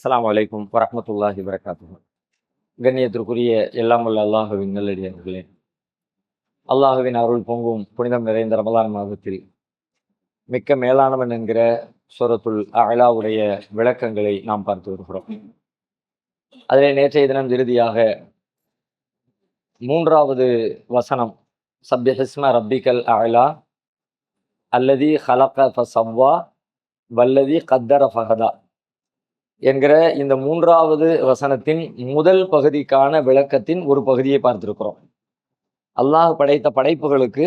அஸ்ஸலாமு அலைக்கும் வரஹ்மத்துல்லாஹி வபரகாத்துஹு. கண்ணியத்திற்குரிய எல்லாம் வல்ல அல்லாஹுவின் நல்லடியார்களே, அல்லாஹுவின் அருள் பொங்கும் புனிதம் நிறைந்த ரமலான் மாதத்தில் மிக்க மேலானவன் என்கிற சூரத்துல் அலாவுடைய விளக்கங்களை நாம் பார்த்து வருகிறோம். அதிலே நேற்றைய தினம் இறுதியாக 3வது வசனம், சப்ஹிஸ்ம ரப்பிக்கல் அலா அல்லதி ஹலக ஃபஸவ்வா வல்லதி கத்தர ஃபஹதா என்கிற இந்த 3வது வசனத்தின் முதல் பகுதிக்கான விளக்கத்தின் ஒரு பகுதியை பார்த்திருக்கிறோம். அல்லாஹ் படைத்த படைப்புகளுக்கு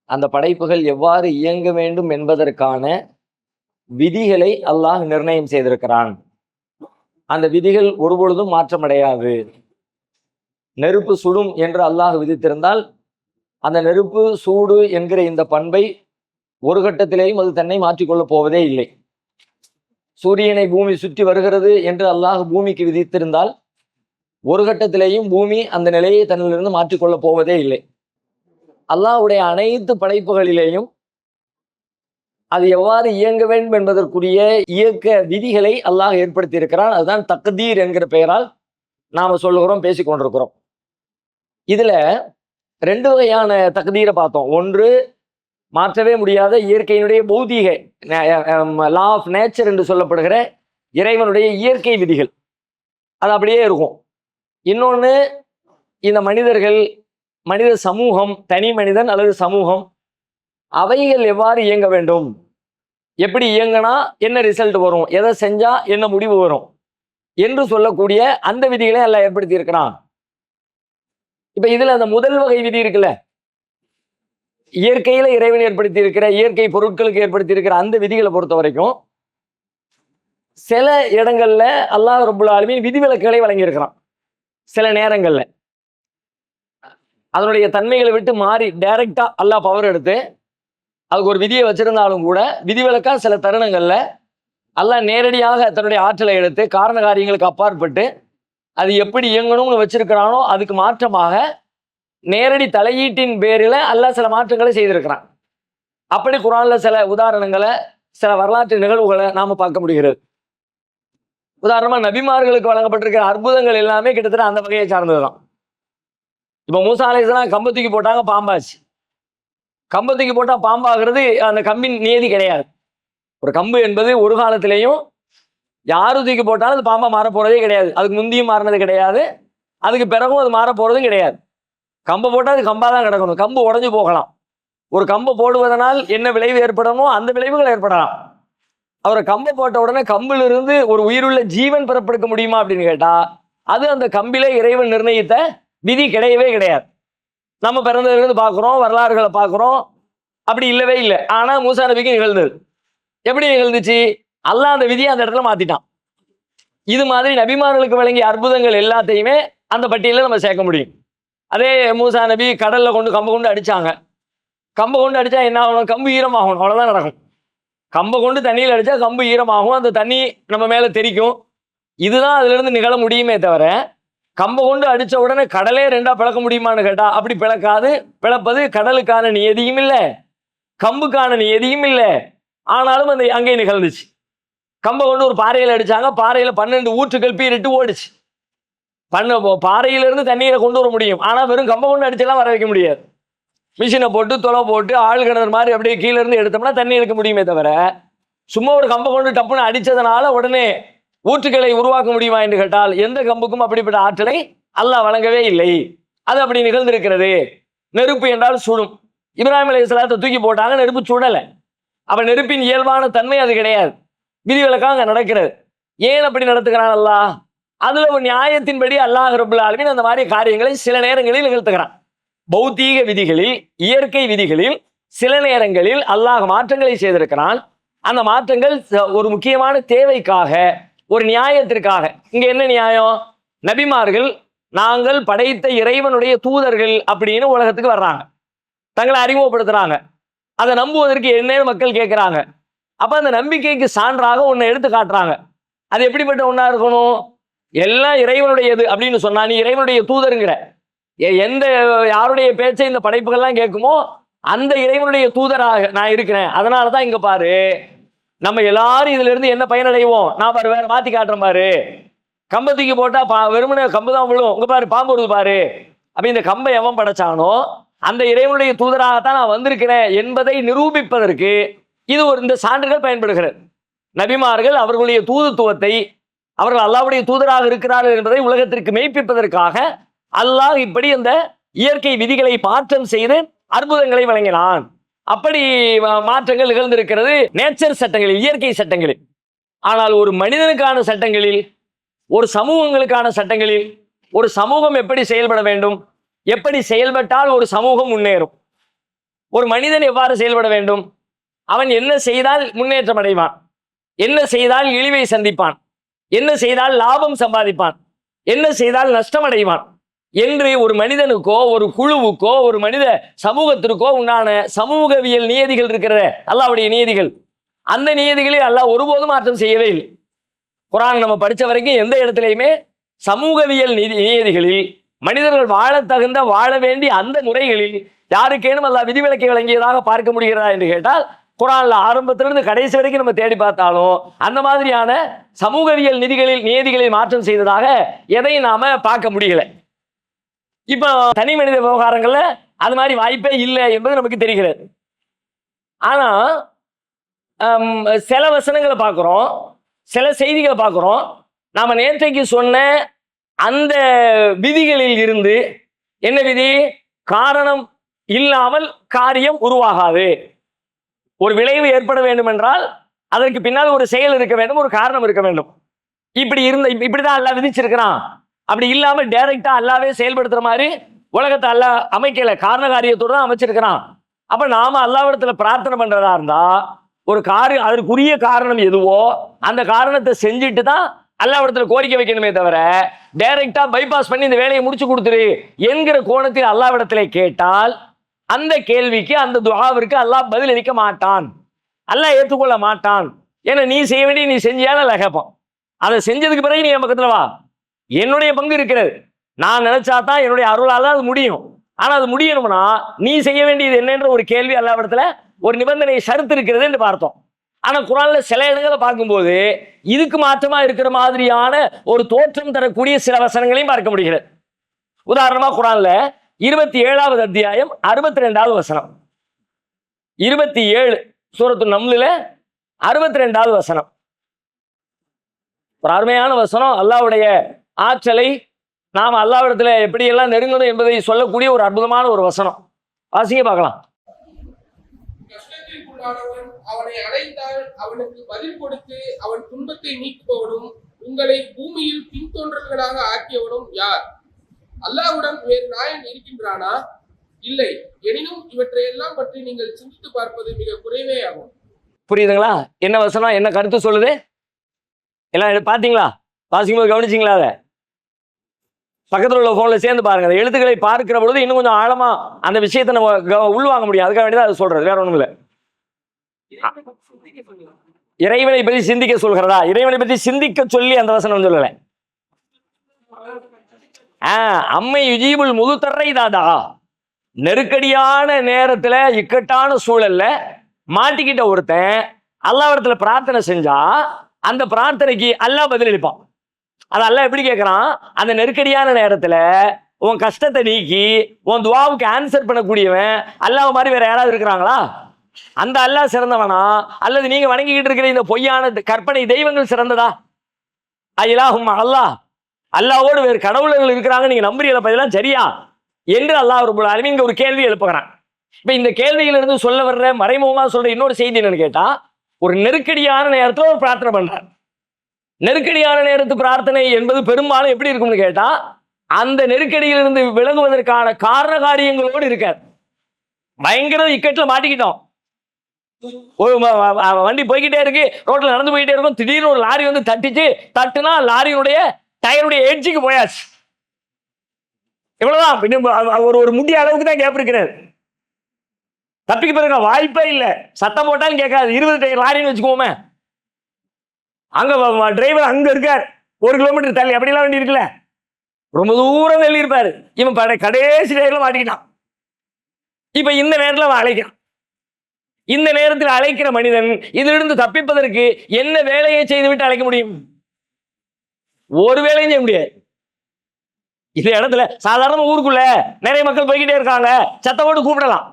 அந்த படைப்புகள் எவ்வாறு இயங்க வேண்டும் என்பதற்கான விதிகளை அல்லாஹ் நிர்ணயம் செய்திருக்கிறான். அந்த விதிகள் ஒருபொழுதும் மாற்றமடையாது. நெருப்பு சுடும் என்று அல்லாஹ் விதித்திருந்தால் அந்த நெருப்பு சூடு என்கிற இந்த பண்பை ஒரு கட்டத்திலேயும் அது தன்னை மாற்றிக்கொள்ளப் போவதே இல்லை. சூரியனை பூமி சுற்றி வருகிறது என்று அல்லாஹ் பூமிக்கு விதித்திருந்தால் ஒரு கட்டத்திலேயும் பூமி அந்த நிலையை தன்னிலிருந்து மாற்றிக்கொள்ளப் போவதே இல்லை. அல்லாஹ்வுடைய அனைத்து படைப்புகளிலேயும் அது எவ்வாறு இயங்க வேண்டும் என்பதற்குரிய இயக்க விதிகளை அல்லாஹ் ஏற்படுத்தி இருக்கிறான். அதுதான் தக்தீர் என்கிற பெயரால் நாம சொல்லுகிறோம், பேசிக்கொண்டிருக்கிறோம். இதுல 2 வகையான தக்தீரை பார்த்தோம். ஒன்று, மாற்றவே முடியாத இயற்கையினுடைய பௌதீக லா ஆஃப் நேச்சர் என்று சொல்லப்படுகிற இறைவனுடைய இயற்கை விதிகள், அது அப்படியே இருக்கும். இன்னொன்று, இந்த மனிதர்கள், மனித சமூகம், தனி மனிதன் அல்லது சமூகம், அவைகள் எவ்வாறு இயங்க வேண்டும், எப்படி இயங்கினா என்ன ரிசல்ட் வரும், எதை செஞ்சா என்ன முடிவு வரும் என்று சொல்லக்கூடிய அந்த விதிகளை எல்லாம் ஏற்படுத்தி இருக்கிறான். இப்ப இதுல அந்த முதல் வகை விதி இருக்குல்ல, இயற்கையில இறைவன் ஏற்படுத்தி இருக்கிற, இயற்கை பொருட்களுக்கு ஏற்படுத்தி இருக்கிற அந்த விதிகளை பொறுத்த வரைக்கும் சில இடங்கள்ல அல்லாஹ் ரப்புல் ஆலமீன் விதிவிலக்குகளை வழங்கியிருக்கிறான். சில நேரங்கள்ல அதனுடைய தன்மைகளை விட்டு மாறி டைரக்டா அல்லாஹ் பவர் எடுத்து அதுக்கு ஒரு விதியை வச்சிருந்தாலும் கூட விதிவிலக்கா சில தருணங்கள்ல அல்லாஹ் நேரடியாக தன்னுடைய ஆற்றலை எடுத்து காரண காரியங்களுக்கு அப்பாற்பட்டு அது எப்படி இயங்கணும்னு வச்சிருக்கிறானோ அதுக்கு மாற்றமாக நேரடி தலையீட்டின் பேரில் அல்லாஹ் சில மாற்றங்களை செய்திருக்கிறான். அப்படி குர்ஆன்ல சில உதாரணங்களை, சில வரலாற்று நிகழ்வுகளை நாம பார்க்க முடிகிறது. உதாரணமா நபிமார்களுக்கு வழங்கப்பட்டிருக்கிற அற்புதங்கள் எல்லாமே கிட்டத்தட்ட அந்த வகையை சார்ந்ததுதான். இப்ப மூசா அலைஹிஸ்ஸலாம் கம்பை தூக்கி போட்டாங்க, பாம்பாச்சு. கம்பை தூக்கி போட்டா பாம்பாகிறது அந்த கம்பின் நியதி கிடையாது. ஒரு கம்பு என்பது ஒரு காலத்திலையும் யாரு தூக்கி போட்டாலும் அது பாம்பா மாற போறதே கிடையாது. அதுக்கு முந்தியும் மாறினது கிடையாது, அதுக்கு பிறகும் அது மாற போறதும் கிடையாது. கம்பை போட்டால் அது கம்பா தான் கிடக்கணும். கம்பு உடஞ்சு போகலாம். ஒரு கம்பை போடுவதனால் என்ன விளைவு ஏற்படணுமோ அந்த விளைவுகள் ஏற்படலாம். அவரை கம்பை போட்ட உடனே கம்பிலிருந்து ஒரு உயிருள்ள ஜீவன் பிறப்பெடுக்க முடியுமா அப்படின்னு கேட்டா அது அந்த கம்பிலே இறைவன் நிர்ணயித்த விதி கிடையவே கிடையாது. நம்ம பிறந்ததுலேருந்து பார்க்குறோம், வரலாறுகளை பார்க்குறோம், அப்படி இல்லவே இல்லை. ஆனா மூசா நபிக்கு நிகழ்ந்தது. எப்படி நிகழ்ந்துச்சு? அல்லாஹ் அந்த விதியை அந்த இடத்துல மாத்திட்டான். இது மாதிரி நபிமார்களுக்கு வழங்கிய அற்புதங்கள் எல்லாத்தையுமே அந்த பட்டியலில் நம்ம சேர்க்க முடியும். அதே மூசா நபி கடல்ல கம்பை கொண்டு அடிச்சாங்க. கம்பை கொண்டு அடிச்சா என்ன ஆகணும்? கம்பு ஈரமாகணும், அவ்வளவுதான் நடக்கும். கம்பை கொண்டு தண்ணியில் அடிச்சா கம்பு ஈரமாகும், அந்த தண்ணி நம்ம மேல தெரிக்கும். இதுதான் அதுல இருந்து நிகழ முடியுமே தவிர கம்பை கொண்டு அடிச்ச உடனே கடலே 2ஆ பிளக்க முடியுமான்னு கேட்டா அப்படி பிளக்காது. பிளப்பது கடலுக்கான நியதியும் இல்லை, கம்புக்கான நியதியும் இல்லை. ஆனாலும் அந்த அங்கே நிகழ்ந்துச்சு. கம்பை கொண்டு ஒரு பாறையில அடிச்சாங்க, பாறையில 12 ஊற்றுகள் பீரிட்டு ஓடிச்சு. பாறையிலிருந்து தண்ணீரை கொண்டு வர முடியும், ஆனா வெறும் கம்பை கொண்டு அடிச்செல்லாம் வர வைக்க முடியாது. மிஷினை போட்டு தொலை போட்டு ஆள் கிணறு மாதிரி அப்படியே கீழே இருந்து எடுத்தோம்னா தண்ணி எடுக்க முடியுமே தவிர சும்மா ஒரு கம்பை கொண்டு டப்புன்னு அடிச்சதுனால உடனே ஊற்றுக்களை உருவாக்க முடியுமா என்று கேட்டால் எந்த கம்புக்கும் அப்படிப்பட்ட ஆற்றலை அல்லாஹ் வழங்கவே இல்லை. அது அப்படி நிகழ்ந்திருக்கிறது. நெருப்பு என்றால் சுடும். இப்ராஹிம் அலைஹிஸ்ஸலாத்தை தூக்கி போட்டாங்க, நெருப்பு சுடலை. அப்ப நெருப்பின் இயல்பான தன்மை அது கிடையாது. விதிவிலக்காக அங்க நடக்கிறது. ஏன் அப்படி நடத்துகிறான் அல்லாஹ்? அதுல ஒரு நியாயத்தின்படி அல்லாஹ் ரப்புல் ஆலமீன் அந்த மாதிரி காரியங்களை சில நேரங்களில் நிகழ்த்துகிறான். பௌத்தீக விதிகளில், இயற்கை விதிகளில் சில நேரங்களில் அல்லாஹ் மாற்றங்களை செய்திருக்கிறான். அந்த மாற்றங்கள் ஒரு முக்கியமான தேவைக்காக, ஒரு நியாயத்திற்காக. இங்க என்ன நியாயம்? நபிமார்கள் நாங்கள் படைத்த இறைவனுடைய தூதர்கள் அப்படின்னு உலகத்துக்கு வர்றாங்க, தங்களை அறிமுகப்படுத்துறாங்க. அதை நம்புவதற்கு என்னன்னு மக்கள் கேட்கிறாங்க. அப்ப அந்த நம்பிக்கைக்கு சான்றாக ஒன்னை எடுத்து காட்டுறாங்க. அது எப்படிப்பட்ட ஒன்றா இருக்கணும்? எல்லாம் இறைவனுடையது அப்படின்னு சொன்னா நீ இறைவனுடைய தூதருங்கிற, எந்த யாருடைய பேச்சை இந்த படைப்புகள்லாம் கேட்குமோ அந்த இறைவனுடைய தூதராக நான் இருக்கிறேன். அதனாலதான் இங்க பாரு, நம்ம எல்லாரும் இதுல இருந்து என்ன பயனடைவோம்? நான் பாரு வேற மாத்தி காட்டுறேன் பாரு, கம்பத்துக்கு போட்டா வெறுமனே கம்பு தான் விழும், உங்க பாரு பாம்பு வருது பாரு. அப்ப இந்த கம்பை எவன் படைச்சானோ அந்த இறைவனுடைய தூதராகத்தான் நான் வந்திருக்கிறேன் என்பதை நிரூபிப்பதற்கு இது இந்த சான்றுகள் பயன்படுகிறது. நபிமார்கள் அவர்களுடைய தூதுத்துவத்தை, அவர்கள் அல்லாஹ்வுடைய தூதராக இருக்கிறார்கள் என்பதை உலகத்திற்கு மெய்ப்பிப்பதற்காக அல்லாஹ் இப்படி அந்த இயற்கை விதிகளை மாற்றம் செய்து அற்புதங்களை வழங்கினான். அப்படி மாற்றங்கள் நிகழ்ந்திருக்கிறது நேச்சர் சட்டங்களில், இயற்கை சட்டங்களில். ஆனால் ஒரு மனிதனுக்கான சட்டங்களில், ஒரு சமூகங்களுக்கான சட்டங்களில், ஒரு சமூகம் எப்படி செயல்பட வேண்டும், எப்படி செயல்பட்டால் ஒரு சமூகம் முன்னேறும், ஒரு மனிதன் எவ்வாறு செயல்பட வேண்டும், அவன் என்ன செய்தால் முன்னேற்றம் அடைவான், என்ன செய்தால் இழிவை சந்திப்பான், என்ன செய்தால் லாபம் சம்பாதிப்பான், என்ன செய்தால் நஷ்டம் அடைவான் என்று ஒரு மனிதனுக்கோ ஒரு குழுவுக்கோ ஒரு மனித சமூகத்திற்கோ உண்டான சமூகவியல் நியதிகள் இருக்கிற அல்லாஹ்வுடைய நியதிகள், அந்த நியதிகளை அல்லாஹ் ஒருபோதும் மாற்றம் செய்யவே இல்லை. குர்ஆன் நம்ம படிச்ச வரைக்கும் எந்த இடத்துலையுமே சமூகவியல் நியதிகளில் மனிதர்கள் வாழ தகுந்த, வாழ வேண்டிய அந்த முறைகளில் யாருக்கேனும் அல்லாஹ் விதிவிலக்கை வழங்கியதாக பார்க்க முடிகிறதா என்று கேட்டால் குர்ஆன்ல ஆரம்பத்திலிருந்து கடைசி வரைக்கும் நம்ம தேடி பார்த்தாலும் அந்த மாதிரியான சமூகவியல் நியதிகளில் மாற்றம் செய்ததாக எதையும் நாம பார்க்க முடியல. இப்போ தனி மனித விவகாரங்கள்ல அது மாதிரி வாய்ப்பே இல்லை என்பது நமக்கு தெரிகிறது. ஆனா சில வசனங்களை பார்க்கிறோம், சில செய்திகளை பார்க்கிறோம். நாம நேற்றைக்கு சொன்ன அந்த விதிகளில் இருந்து என்ன விதி? காரணம் இல்லாமல் காரியம் உருவாகாது. ஒரு விளைவு ஏற்பட வேண்டும் என்றால் அதற்கு பின்னால் ஒரு செயல் இருக்க வேண்டும், ஒரு காரணம் இருக்க வேண்டும். இப்படிதான் அல்லாஹ் விதிச்சிருக்கிறான். அப்படி இல்லாம டைரக்டா அல்லாவே செயல்படுத்துற மாதிரி உலகத்தை அல்லாஹ் அமைக்கல, காரண காரியத்தோடு தான் அமைச்சிருக்கிறான். அப்ப நாம அல்லாஹ்விடத்துல பிரார்த்தனை பண்றதா இருந்தா ஒரு அதற்குரிய காரணம் எதுவோ அந்த காரணத்தை செஞ்சுட்டு தான் அல்லாஹ்விடத்துல கோரிக்கை வைக்கணுமே தவிர டைரக்டா பைபாஸ் பண்ணி இந்த வேலையை முடிச்சு கொடுத்துரு என்கிற கோணத்தில் அல்லாஹ்விடத்துல கேட்டால் அந்த கேள்விக்கு, அந்த துஆவிற்கு அல்லாஹ் பதில் அளிக்க மாட்டான், அல்லாஹ் ஏற்றுக்கொள்ள மாட்டான். ஏன்னா நீ செய்ய வேண்டிய நீ செஞ்சியால அல்லாஹ் கேட்பான். அதை செஞ்சதுக்கு பிறகு நீ என் பக்கத்துல வா, என்னுடைய பங்கு இருக்கிறது, நான் நினைச்சா தான் என்னுடைய அருளால அது முடியும். ஆனா அது முடியணும்னா நீ செய்ய வேண்டியது என்னன்ற ஒரு கேள்வி அல்லாஹ்விடத்துல ஒரு நிபந்தனை ஷரத்து இருக்கிறது என்று பார்த்தோம். ஆனா குர்ஆன்ல சில இடங்களை பார்க்கும்போது இதுக்கு மாற்றமா இருக்கிற மாதிரியான ஒரு தோற்றம் தரக்கூடிய சில வசனங்களையும் பார்க்க முடிகிறது. உதாரணமா குர்ஆன்ல 27வது அத்தியாயம் 62வது வசனம், 27 சூரத்து நம்லில 62வது வசனம், ஒரு அருமையான வசனம். அல்லாஹ்வுடைய ஆற்றலை நாம் அல்லாஹ்விடத்துல எப்படியெல்லாம் நெருங்கணும் என்பதை சொல்லக்கூடிய ஒரு அற்புதமான ஒரு வசனம். வாசிங்க பார்க்கலாம். அவனை அழைத்தால் அவனுக்கு பதில் கொடுத்து அவன் துன்பத்தை நீக்குபவனும் உங்களை பூமியில் பின்தோன்றல்களாக ஆக்கியவனும் யார்? அல்லாஹ்வுடன் வேறு நாயன் இருக்கின்றானா? இல்லை. எனினும் இவற்றையெல்லாம் பற்றி நீங்கள் சிந்தித்து பார்ப்பது மிக குறைவே ஆகும். புரியுதுங்களா? என்ன வசனம், என்ன கருத்து சொல்லுது? எல்லாம் பாத்தீங்களா? வாசிக்கும்போது கவனிச்சிங்களா? அதை பக்கத்தில் உள்ள போன்ல சேர்ந்து பாருங்க. அந்த எழுத்துக்களை பார்க்கிற பொழுது இன்னும் கொஞ்சம் ஆழமா அந்த விஷயத்தை நம்ம உள்வாங்க முடியும். அதுக்காக வேண்டியதான் அது சொல்றது, வேற ஒண்ணும் இல்லை. இறைவனை பற்றி சிந்திக்க சொல்கிறதா? இறைவனை பற்றி சிந்திக்க சொல்லி அந்த வசனம் சொல்லல. அம்மை யுஜீபுல் முதுத்தர்ரை தாதா, நெருக்கடியான நேரத்துல இக்கட்டான சூழல்ல மாட்டிக்கிட்ட ஒருத்தன் அல்லாஹ்விடத்துல பிரார்த்தனை செஞ்சா அந்த பிரார்த்தனைக்கு அல்லாஹ் பதில் அளிப்பான். அது அல்லாஹ் எப்படி கேட்கிறான்? அந்த நெருக்கடியான நேரத்துல உன் கஷ்டத்தை நீக்கி உன் துஆவுக்கு ஆன்சர் பண்ணக்கூடியவன் அல்லாஹ் மாதிரி வேற யாராவது இருக்கிறாங்களா? அந்த அல்லாஹ் சிறந்தவனா அல்லது நீங்க வணங்கிக்கிட்டு இருக்கிற இந்த பொய்யான கற்பனை தெய்வங்கள் சிறந்ததா? இலாஹும் அல்லாஹ், அல்லாஹ்வோடு வேறு கடவுளர்கள் இருக்கிறாங்க நீங்க நம்புறீங்களா? இதெல்லாம் சரியா என்று அல்லாஹ் ரப்பல் ஆலமீன் ஒரு கேள்வி எழுப்புகிறான். இப்ப இந்த கேள்வியிலிருந்து சொல்ல வர்ற மறைமுகமா சொல்ற இன்னொரு செய்தி என்னன்னு கேட்டா, ஒரு நெருக்கடியான நேரத்துல ஒரு பிரார்த்தனை பண்றார். நெருக்கடியான நேரத்து பிரார்த்தனை என்பது பெரும்பாலும் எப்படி இருக்கும்னு கேட்டா, அந்த நெருக்கடியிலிருந்து விலகுவதற்கான காரண காரியங்களோடு இருக்காது. பயங்கர இக்கட்டுல மாட்டிக்கிட்டோம், ஒரு வண்டி போய்கிட்டே இருக்கு, ரோட்ல நடந்து போயிட்டே இருக்கும், திடீர்னு ஒரு லாரி வந்து தட்டுனா லாரியினுடைய டயருடைய எட்ஜுக்கு போயாச்சு. இவ்வளவுதான், ஒரு முடி அளவுக்கு தான் கேப் இருக்கிறார். தப்பிக்க பிறகு வாய்ப்பே இல்லை. சத்தம் போட்டாலும் கேட்காது. 20 டயர் லாரின்னு வச்சுக்கோமே, அங்க டிரைவர் அங்க இருக்கார், 1 கிலோமீட்டர் தள்ளி, அப்படிலாம் வண்டி இருக்குல்ல, ரொம்ப தூரம் தள்ளி இருப்பாரு. இவன் கடைசி டயர்ல மாட்டிக்கிட்டான். இப்ப இந்த நேரத்தில் அவன் அழைக்கிறான். இந்த நேரத்தில் அழைக்கிற மனிதன் இதிலிருந்து தப்பிப்பதற்கு என்ன வேலையை செய்துவிட்டு அழைக்க முடியும்? ஒரு வேலையும் செய்ய முடியாது. இந்த இடத்துல சாதாரண ஊருக்குள்ள நிறைய மக்கள் போய்கிட்டே இருக்காங்க, சத்தம் கூப்பிடலாம்,